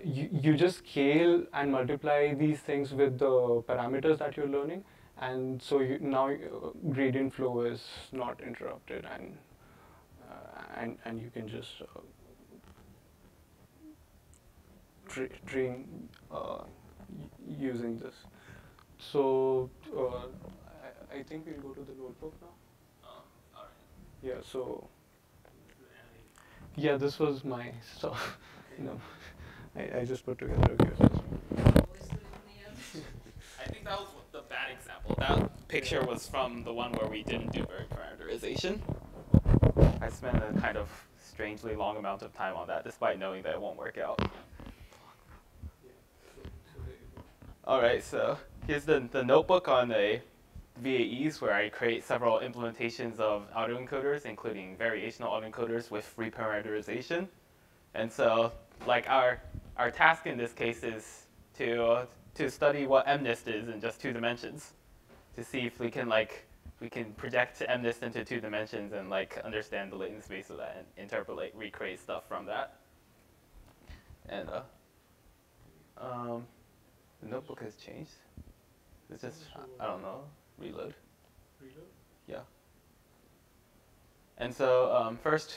you just scale and multiply these things with the parameters that you're learning, and so now gradient flow is not interrupted, and you can just train using this. So I think we'll go to the notebook now. All right. Yeah. So yeah, this was my stuff. No, I just put together a few things. I think that was the bad example. That picture was from the one where we didn't do very parameterization. I spent a kind of strangely long amount of time on that, despite knowing that it won't work out. All right, so here's the notebook on the VAEs, where I create several implementations of autoencoders, including variational autoencoders with reparameterization. And so, like our task in this case is to study what MNIST is in just 2 dimensions, to see if we can project MNIST into 2 dimensions and understand the latent space of that and interpolate, recreate stuff from that. And the notebook has changed. It's just I don't know. Reload. Reload? Yeah. And so first,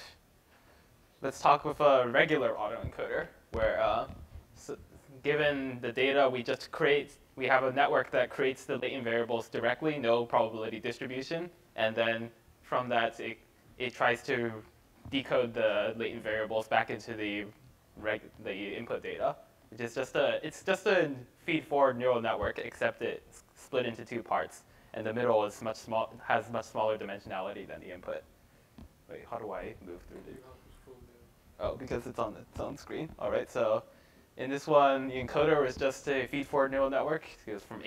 let's talk with a regular autoencoder, where given the data we just create, we have a network that creates the latent variables directly, no probability distribution, and then from that it tries to decode the latent variables back into the input data, which is just a feed-forward neural network, except it's split into 2 parts. and the middle is has much smaller dimensionality than the input. Wait, how do I move through the? Oh, because it's on its own screen. All right, so in this one, the encoder is just a feed-forward neural network. It goes from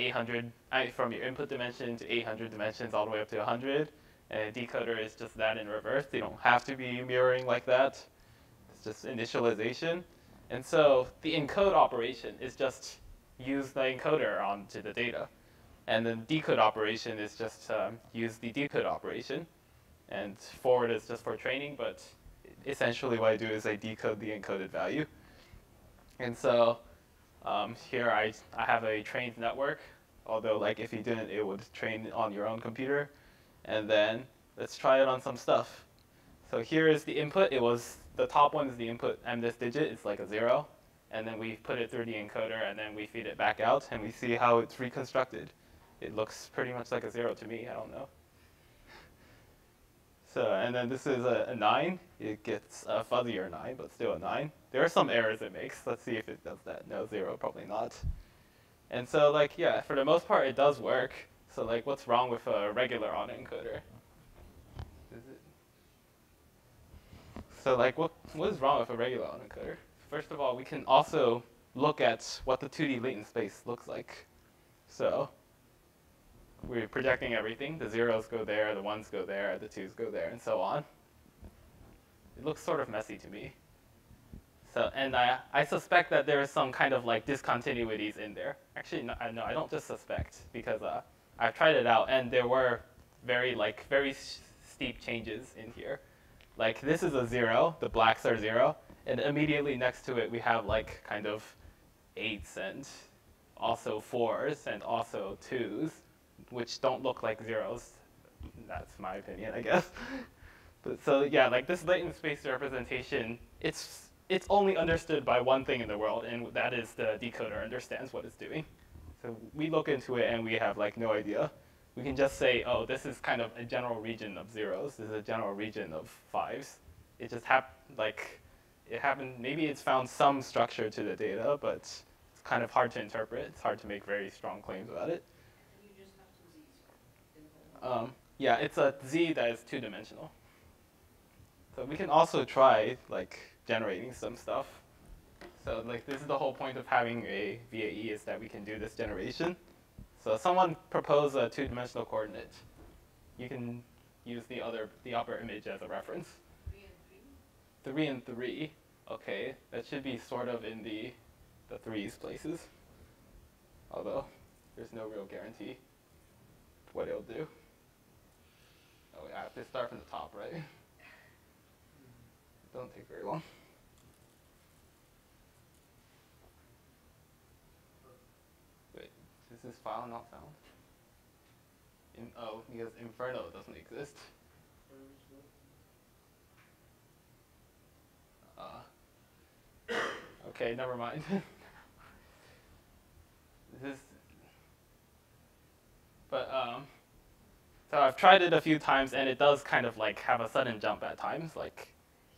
from your input dimension to 800 dimensions all the way up to 100. And a decoder is just that in reverse. They don't have to be mirroring like that. It's just initialization. And so the encode operation is just use the encoder onto the data. And then decode operation is just use the decode operation. And forward is just for training, but essentially what I do is I decode the encoded value. And so here I have a trained network, although like if you didn't, it would train on your own computer. And then let's try it on some stuff. So here is the input. The top one is the input, and this digit is like a 0. And then we put it through the encoder, and then we feed it back out, and we see how it's reconstructed. It looks pretty much like a 0 to me. I don't know. So, and then this is a 9. It gets a fuzzier 9, but still a 9. There are some errors it makes. Let's see if it does that. No, 0, probably not. And so, like, yeah, for the most part, it does work. So, like, what's wrong with a regular autoencoder? So, like, what is wrong with a regular autoencoder? First of all, we can also look at what the 2D latent space looks like. So we're projecting everything. The 0s go there, the 1s go there, the 2s go there, and so on. It looks sort of messy to me. So, and I suspect that there is some kind of like discontinuities in there. Actually, no, I don't just suspect, because I've tried it out, and there were very steep changes in here. Like this is a 0, the blacks are 0, and immediately next to it we have like kind of 8s and also 4s and also 2s, which don't look like 0s. That's my opinion, I guess. But so yeah, like this latent space representation, it's only understood by one thing in the world, and that is the decoder understands what it's doing. So we look into it and we have like no idea. We can just say, oh, this is kind of a general region of 0s. This is a general region of 5s. It just happened, maybe it's found some structure to the data, but it's kind of hard to interpret. It's hard to make very strong claims about it. And you just have two Z's. Yeah, it's a Z that is 2-dimensional. So we can also try like generating some stuff. So like this is the whole point of having a VAE, is that we can do this generation. So someone proposed a 2-dimensional coordinate. You can use the upper image as a reference. 3 and 3? 3 and 3. Okay, that should be sort of in the 3's places. Although there's no real guarantee what it'll do. Oh, I have to start from the top, right? Don't take very long. Wait, is this file not found? Because Inferno doesn't exist. Okay, never mind. So I've tried it a few times, and it does kind of like have a sudden jump at times. Like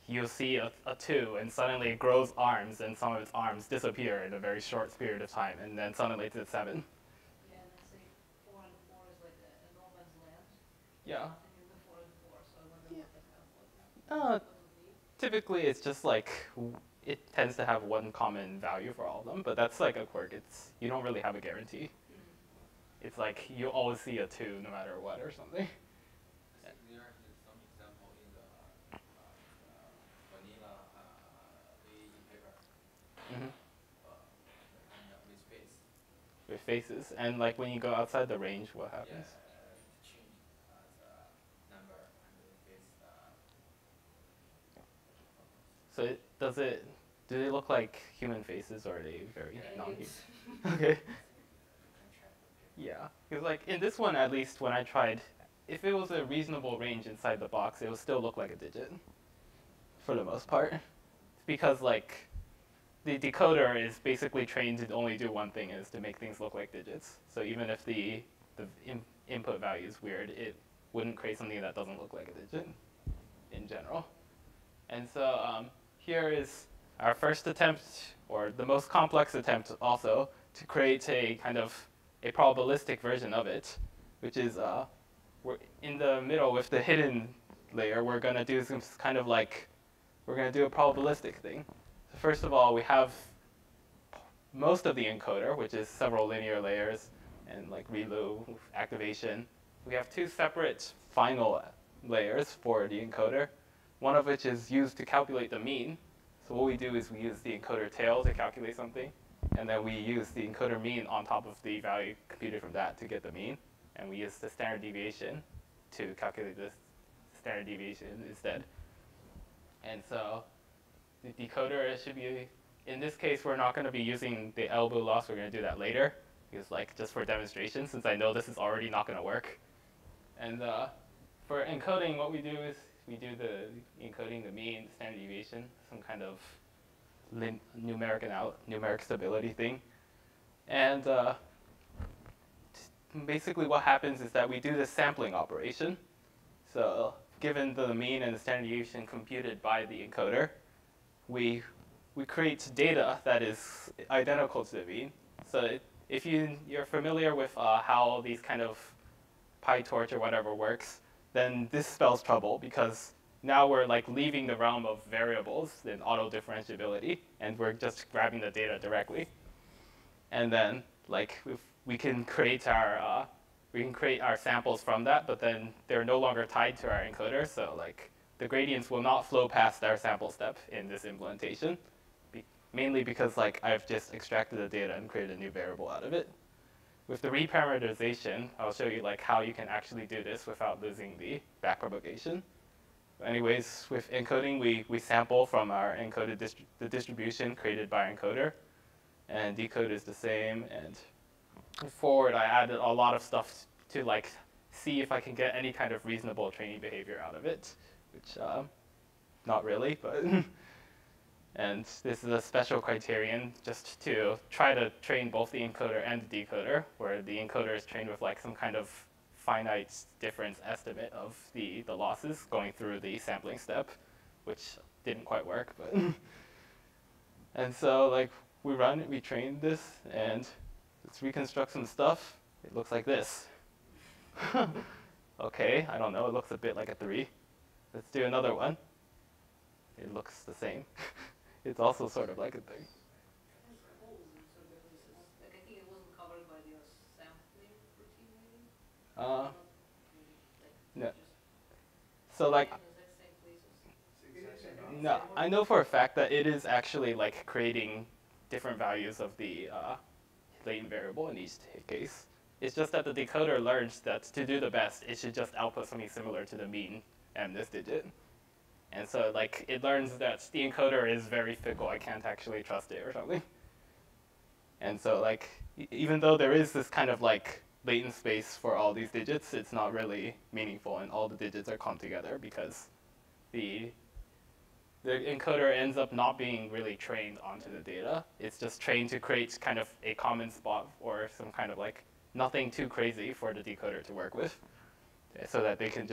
you'll see a 2, and suddenly it grows arms, and some of its arms disappear in a very short period of time, and then suddenly it's at 7. Yeah, and I say 4 and 4 is like a no man's land. Yeah. Nothing in the 4 and 4, so I wonder what the hell was. Typically, it's just like it tends to have one common value for all of them, but that's like a quirk. You don't really have a guarantee. It's like you always see a 2 no matter what or something. I think there is some example in the vanilla VAE paper. Mm-hmm. With space. With faces, and like when you go outside the range, what happens? Yeah, it changed the number and the face. So do they look like human faces, or are they very Yeah, non-human? Okay. Yeah, because like in this one, at least when I tried, if it was a reasonable range inside the box, it would still look like a digit, for the most part. Because like the decoder is basically trained to only do one thing, is to make things look like digits. So even if the input value is weird, it wouldn't create something that doesn't look like a digit in general. And so here is our first attempt, or the most complex attempt also, to create a kind of a probabilistic version of it, which is we're in the middle with the hidden layer. We're gonna do some kind of like, we're gonna do a probabilistic thing. So first of all, we have most of the encoder, which is several linear layers and like ReLU activation. We have two separate final layers for the encoder, one of which is used to calculate the mean. So what we do is we use the encoder tail to calculate something, and then we use the encoder mean on top of the value computed from that to get the mean, and we use the standard deviation to calculate this standard deviation instead. And so the decoder should be, in this case, we're not going to be using the elbow loss. We're going to do that later, because like just for demonstration, since I know this is already not going to work. And for encoding, what we do is we do the encoding the mean, the standard deviation, some kind of numeric stability thing. And basically what happens is that we do this sampling operation. So given the mean and the standard deviation computed by the encoder, we create data that is identical to the mean. So if you're familiar with how these kind of PyTorch or whatever works, then this spells trouble, because now we're like leaving the realm of variables in auto differentiability, and we're just grabbing the data directly. And then like we can create our samples from that, but then they're no longer tied to our encoder. So like the gradients will not flow past our sample step in this implementation, mainly because like I've just extracted the data and created a new variable out of it. With the reparameterization, I'll show you like how you can actually do this without losing the backpropagation. Anyways, with encoding, we sample from our encoded the distribution created by encoder, and decode is the same. And forward, I added a lot of stuff to like see if I can get any kind of reasonable training behavior out of it, which not really, but. And this is a special criterion just to try to train both the encoder and the decoder, where the encoder is trained with like some kind of finite difference estimate of the losses going through the sampling step, which didn't quite work. But and so like we trained this, and let's reconstruct some stuff. It looks like this. Okay, I don't know, it looks a bit like a 3. Let's do another one. It looks the same. It's also sort of like a thing. Like I think it wasn't covered by your sampling routine, maybe? No. So like, no, I know for a fact that it is actually like creating different values of the latent variable in each case. It's just that the decoder learns that to do the best, it should just output something similar to the mean and this digit. And so like it learns that the encoder is very fickle, I can't actually trust it or something. And so like even though there is this kind of like latent space for all these digits, it's not really meaningful, and all the digits are clumped together because the encoder ends up not being really trained onto the data. It's just trained to create kind of a common spot or some kind of like nothing too crazy for the decoder to work with, so that it can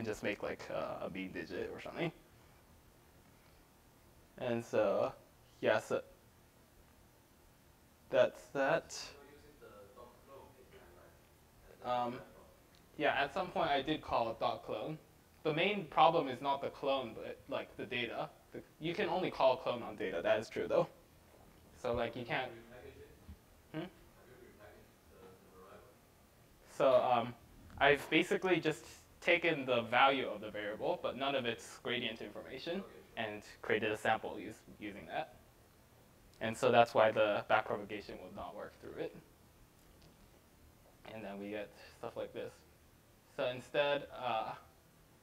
just make like a mean digit or something. And so, yeah, so that's that. Yeah, at some point I did call it .clone. The main problem is not the clone, but like the data. You can only call clone on data, that is true though. So like you can't. So I've basically just taken the value of the variable, but none of its gradient information, and created a sample using that. And so that's why the backpropagation would not work through it. And then we get stuff like this. So instead,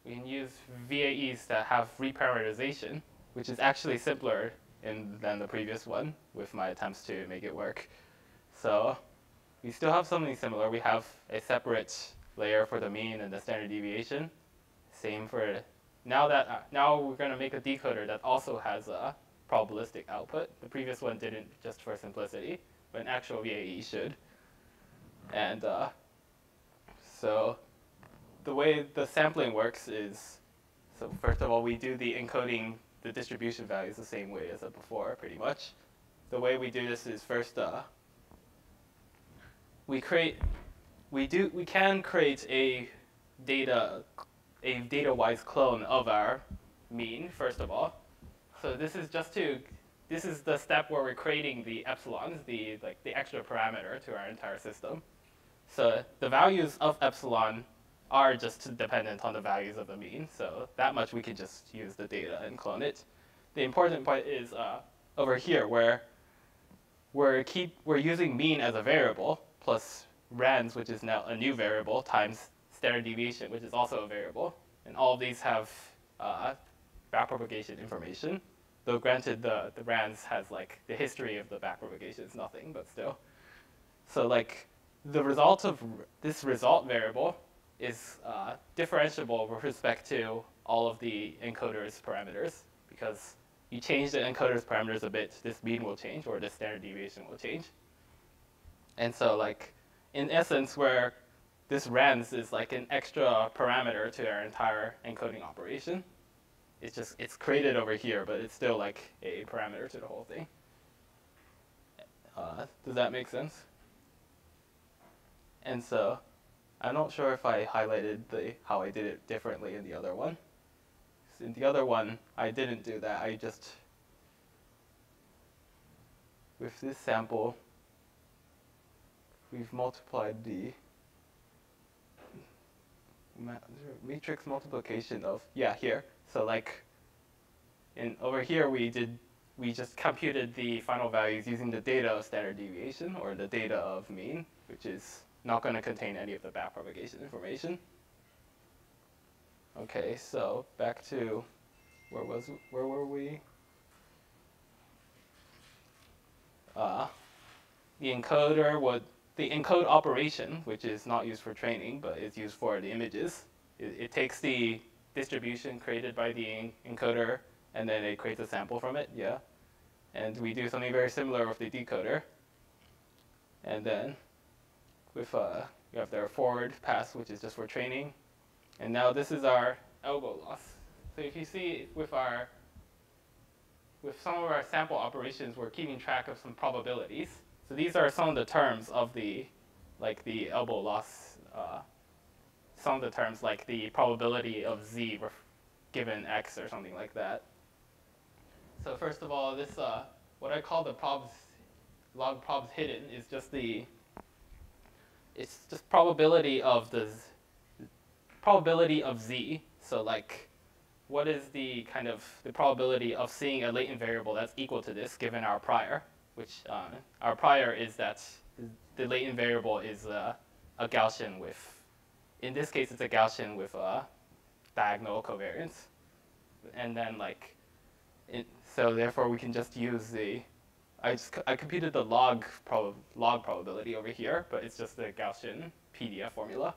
we can use VAEs that have reparameterization, which is actually simpler than the previous one with my attempts to make it work. So we still have something similar. We have a separate layer for the mean and the standard deviation. Same for now we're going to make a decoder that also has a probabilistic output. The previous one didn't, just for simplicity, but an actual VAE should. And so the way the sampling works is, so first of all, we do the encoding the distribution values the same way as before, pretty much. The way we do this is first we create we can create a data-wise clone of our mean, first of all. So this is the step where we're creating the epsilons, the extra parameter to our entire system. So the values of epsilon are just dependent on the values of the mean. So that much we can just use the data and clone it. The important part is over here where we're using mean as a variable plus rands, which is now a new variable, times standard deviation, which is also a variable. And all of these have backpropagation information. Though granted, the rands has like the history of the backpropagation is nothing, but still. So like the result of this result variable is differentiable with respect to all of the encoder's parameters, because you change the encoder's parameters a bit, this mean will change, or this standard deviation will change. And so like in essence, where this rands is like an extra parameter to our entire encoding operation. It's created over here, but it's still like a parameter to the whole thing. Does that make sense? And so I'm not sure if I highlighted how I did it differently in the other one. In the other one, I didn't do that. I just, with this sample, we've multiplied the matrix multiplication of, here. So like over here we just computed the final values using the data of standard deviation, or the data of mean, which is not going to contain any of the backpropagation information. Okay, so back to where were we? The encode operation, which is not used for training, but is used for the images. It takes the distribution created by the encoder, and then it creates a sample from it, And we do something very similar with the decoder. And then with you have their forward pass, which is just for training. And now this is our elbow loss. So if you see with some of our sample operations, we're keeping track of some probabilities. So these are some of the terms of the elbow loss. Some of the terms like the probability of z given x or something like that. So first of all, this what I call the log probs hidden is just it's just probability of probability of z. So like, what is the probability of seeing a latent variable that's equal to this given our prior, which our prior is that the latent variable is a Gaussian with, in this case it's a Gaussian with diagonal covariance. And then so therefore we can just use I computed the log probability over here, but it's just a Gaussian PDF formula.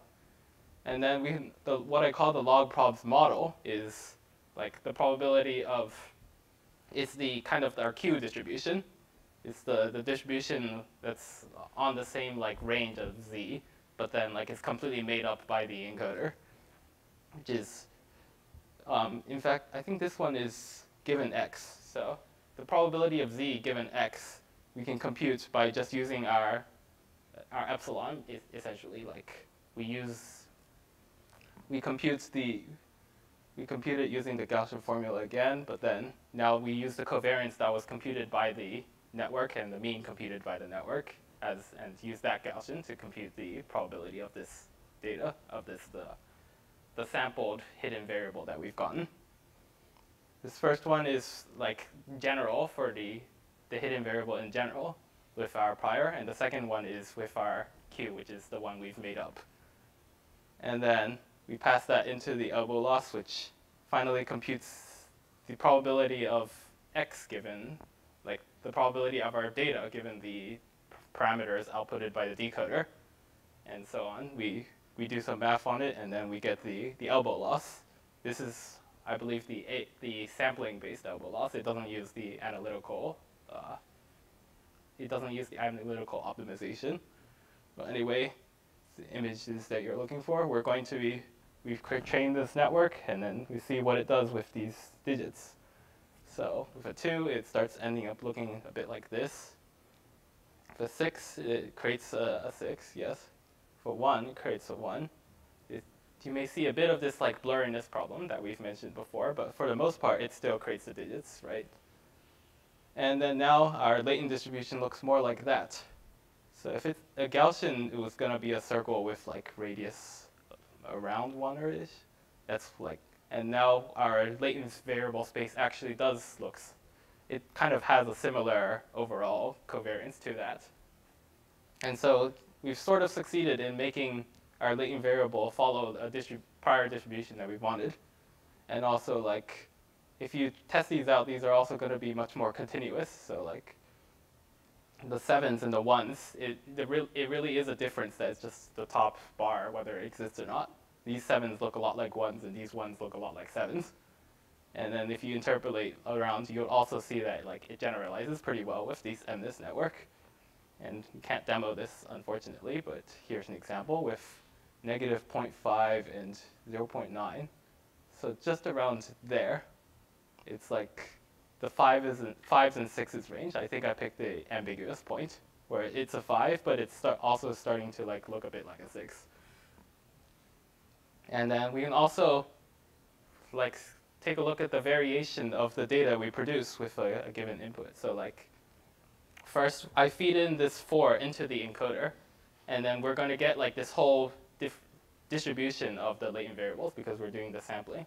And then what I call the log probs model is like the probability of, it's the our Q distribution. It's the distribution that's on the same range of z, but then it's completely made up by the encoder, which is, in fact, I think this one is given x. So the probability of z given x, we can compute by just using our epsilon. Essentially, we compute it using the Gaussian formula again, but then now we use the covariance that was computed by the network and the mean computed by the network and use that Gaussian to compute the probability of this data, of the sampled hidden variable that we've gotten. This first one is general for the hidden variable in general with our prior, and the second one is with our Q, which is the one we've made up. And then we pass that into the elbow loss, which finally computes the probability of x given, the probability of our data given the parameters outputted by the decoder, and so on. We do some math on it, and then we get the elbow loss. This is, I believe, the sampling-based elbow loss. It doesn't use the analytical. It doesn't use the analytical optimization. But anyway, the images that you're looking for, we've trained this network, and then we see what it does with these digits. So with a 2, it starts ending up looking a bit like this. With a 6, it creates a 6, yes. for 1, it creates a 1. You may see a bit of this like blurriness problem that we've mentioned before, but for the most part, it still creates the digits, right? And then now our latent distribution looks more like that. So if it's a Gaussian, it was going to be a circle with like radius around 1-ish. That's like, and now our latent variable space actually it kind of has a similar overall covariance to that. And so we've sort of succeeded in making our latent variable follow a prior distribution that we wanted. And also, like, if you test these out, these are also going to be much more continuous. So, like, the 7s and the 1s, it really is a difference that it's just the top bar, whether it exists or not. These 7s look a lot like 1s, and these 1s look a lot like 7s. And then if you interpolate around, you'll also see that like it generalizes pretty well with this network. And you can't demo this, unfortunately, but here's an example with negative 0.5 and 0.9. So just around there, it's like the 5s and 6s range. I think I picked the ambiguous point, where it's a 5, but it's also starting to like look a bit like a 6. And then we can also like take a look at the variation of the data we produce with a given input. So like, first I feed in this 4 into the encoder, and then we're going to get like this whole distribution of the latent variables because we're doing the sampling.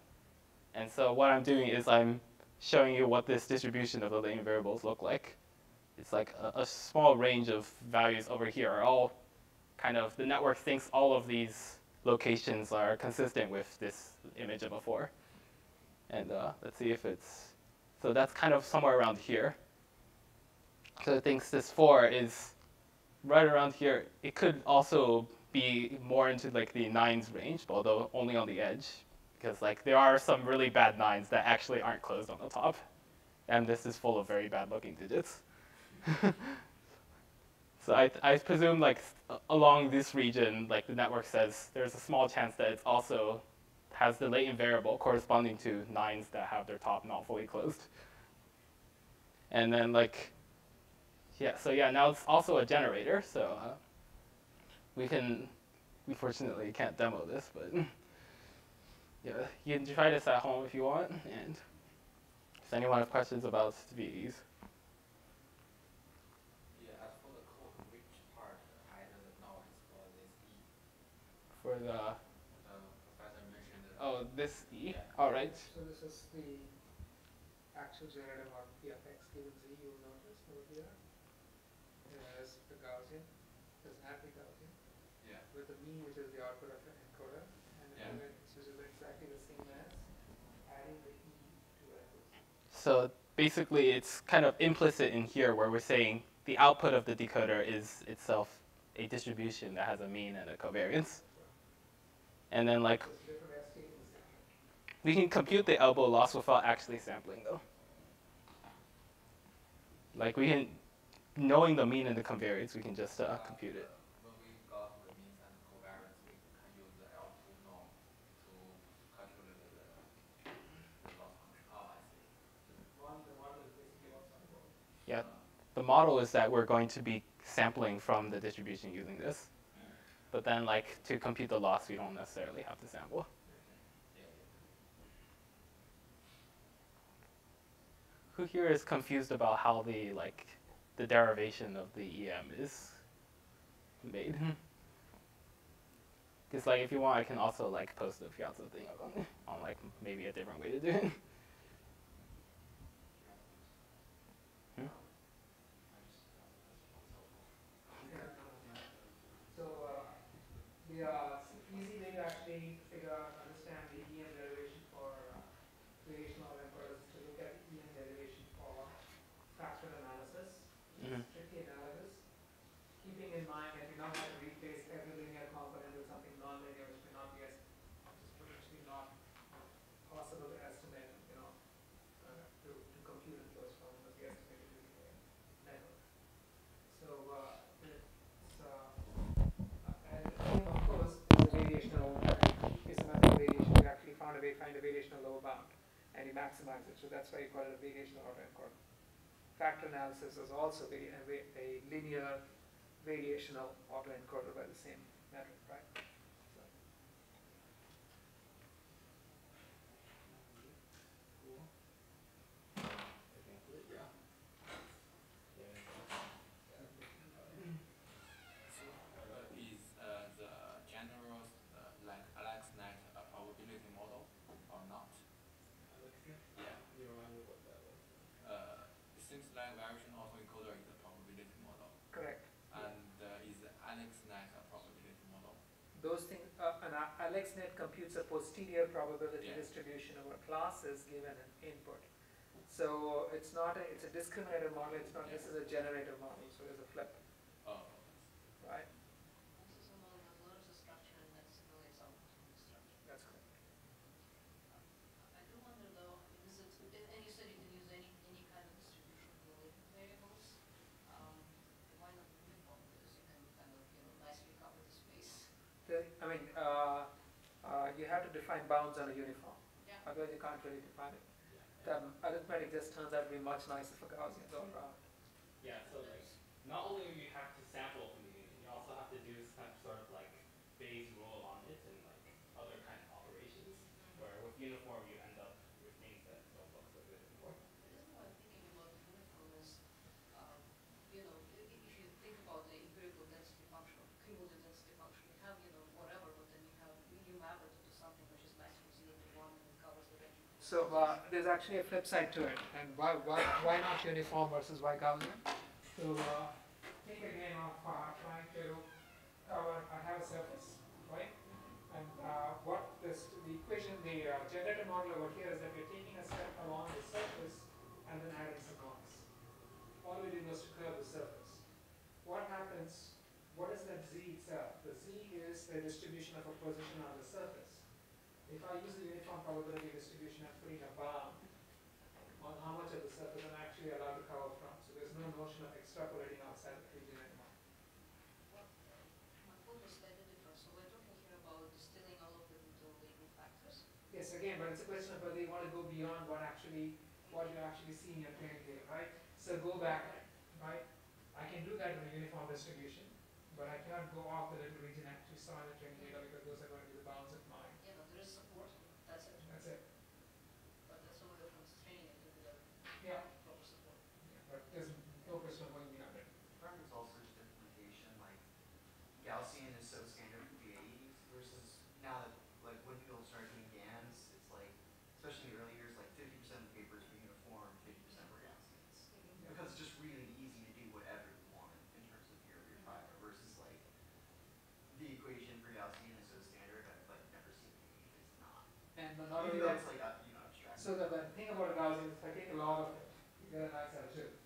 And so what I'm doing is I'm showing you what this distribution of the latent variables look like. It's like a small range of values over here are all kind of, the network thinks all of these locations are consistent with this image of a 4. And let's see if it's, so that's kind of somewhere around here. So it thinks this 4 is right around here. It could also be more into like the 9s range, although only on the edge, because like there are some really bad 9s that actually aren't closed on the top. And this is full of very bad looking digits. So I presume like along this region, like the network says, there's a small chance that it's also has the latent variable corresponding to 9s that have their top not fully closed. And then like, so now it's also a generator. So we unfortunately can't demo this, but yeah, you can try this at home if you want. And does anyone have questions about VAEs? Yeah, as for the code, which part either the noise for this E? For the, Professor mentioned that. oh, this E? Yeah. All right. So this is the actual generative output P of x given z. You will notice over here. There's the Gaussian. There's an anti-Gaussian. Yeah. With the mean, which is the output of an encoder, and the covariance, which is exactly the same as adding the E to equals. So basically, it's kind of implicit in here where we're saying the output of the decoder is itself a distribution that has a mean and a covariance. And then like, we can compute the elbow loss without actually sampling though. Like we can, knowing the mean and the covariance, we can just compute it. When we got the means and covariance, we can use the L2 norm to calculate the loss function. Oh, I see. The model is basically what's on board. Yeah, the model is that we're going to be sampling from the distribution using this. But then like to compute the loss, we don't necessarily have to sample. Who here is confused about how the derivation of the EM is made? Because like if you want, I can also like post a Piazza thing on like maybe a different way to do it. So the easy way to actually understand the EM derivation for variation autoencoders is to look at the EM derivation for factor analysis, which is tricky analysis, keeping in mind that you not have to replace every linear component with something non-linear, which may not be as, which is potentially not possible to estimate, to compute in closed form, must be estimated using a network. So and of course, there's a variational case of variation. You actually find a variational lower bound, and you maximize it. So that's why you call it a variational autoencoder. Factor analysis is also a linear variational autoencoder by the same metric, right? So, Cool. I think that's it, yeah. Is the general like AlexNet a probability model or not? AlexNet? Yeah. You remind me what that was. It seems like variation autoencoder is a probability model. correct. And is AlexNet a probability model? Those things, an AlexNet computes a posterior probability Yeah. distribution over classes given an input. So it's not a, it's a discriminative model, it's not, this is a generative model, so there's a flip, Oh. right? This is a model that learns the structure and then simulates output from the structure. That's correct. I do wonder though, I mean, is it, and you said you can use any kind of distribution for the latent variables. Why not uniform? Because you can kind of, nicely cover the space. I mean, you have to define bounds on a uniform, Yeah. otherwise you can't really define it. Yeah. The arithmetic just turns out to be much nicer for Gaussians all around. Yeah, so like, not only do you have to sample from the union, you also have to do some sort of like Bayes rule on it and like other kind of operations, where with uniform you end up with things that don't look so good anymore. The reason why I'm thinking about the uniform is, if you think about the empirical density function, cumulative density function, you have, whatever, but then you map it to something which is nice from 0 to 1 and it covers the range. So there's actually a flip side to it, and why not uniform versus why Gaussian? So think again of trying to cover, I have a surface, right? And what the equation, the generative model over here is that we're taking a step along the surface and then adding some noise. All we did was to curve the surface. What happens, what is that z itself? The z is the distribution of a position on the surface. If I use the uniform probability distribution, I'm putting a bound on how much of the surface I'm actually allowed to cover from. So there's no notion of extrapolating outside the region anymore. Well, my point was slightly different. So we're talking here about distilling all of them into latent factors. Yes, again, but it's a question of whether you want to go beyond what you actually see in your training data, right? So go back, right? I can do that with a uniform distribution, but I cannot go off the little region I actually saw in the training data because those are going to be the bounds of mine. There is support. That's it. That's it. But that's a way of constraining it to the Yeah. proper support. Yeah, but there's no question of going beyond it. There's all sorts of implementation, like Gaussian is so standard for VAEs versus now that like when people start doing GANs, it's like, especially in the early years, like 50% of the papers were uniform, 50% were Gaussians. Yeah. Because it's just really easy to do whatever you want in terms of your fiber versus like the equation for Gaussian is so standard, I've like never seen anything that's not. And not Even only though that, it's like abstract. so the thing about a Gaussian is if I take a log of it, you get a nice answer.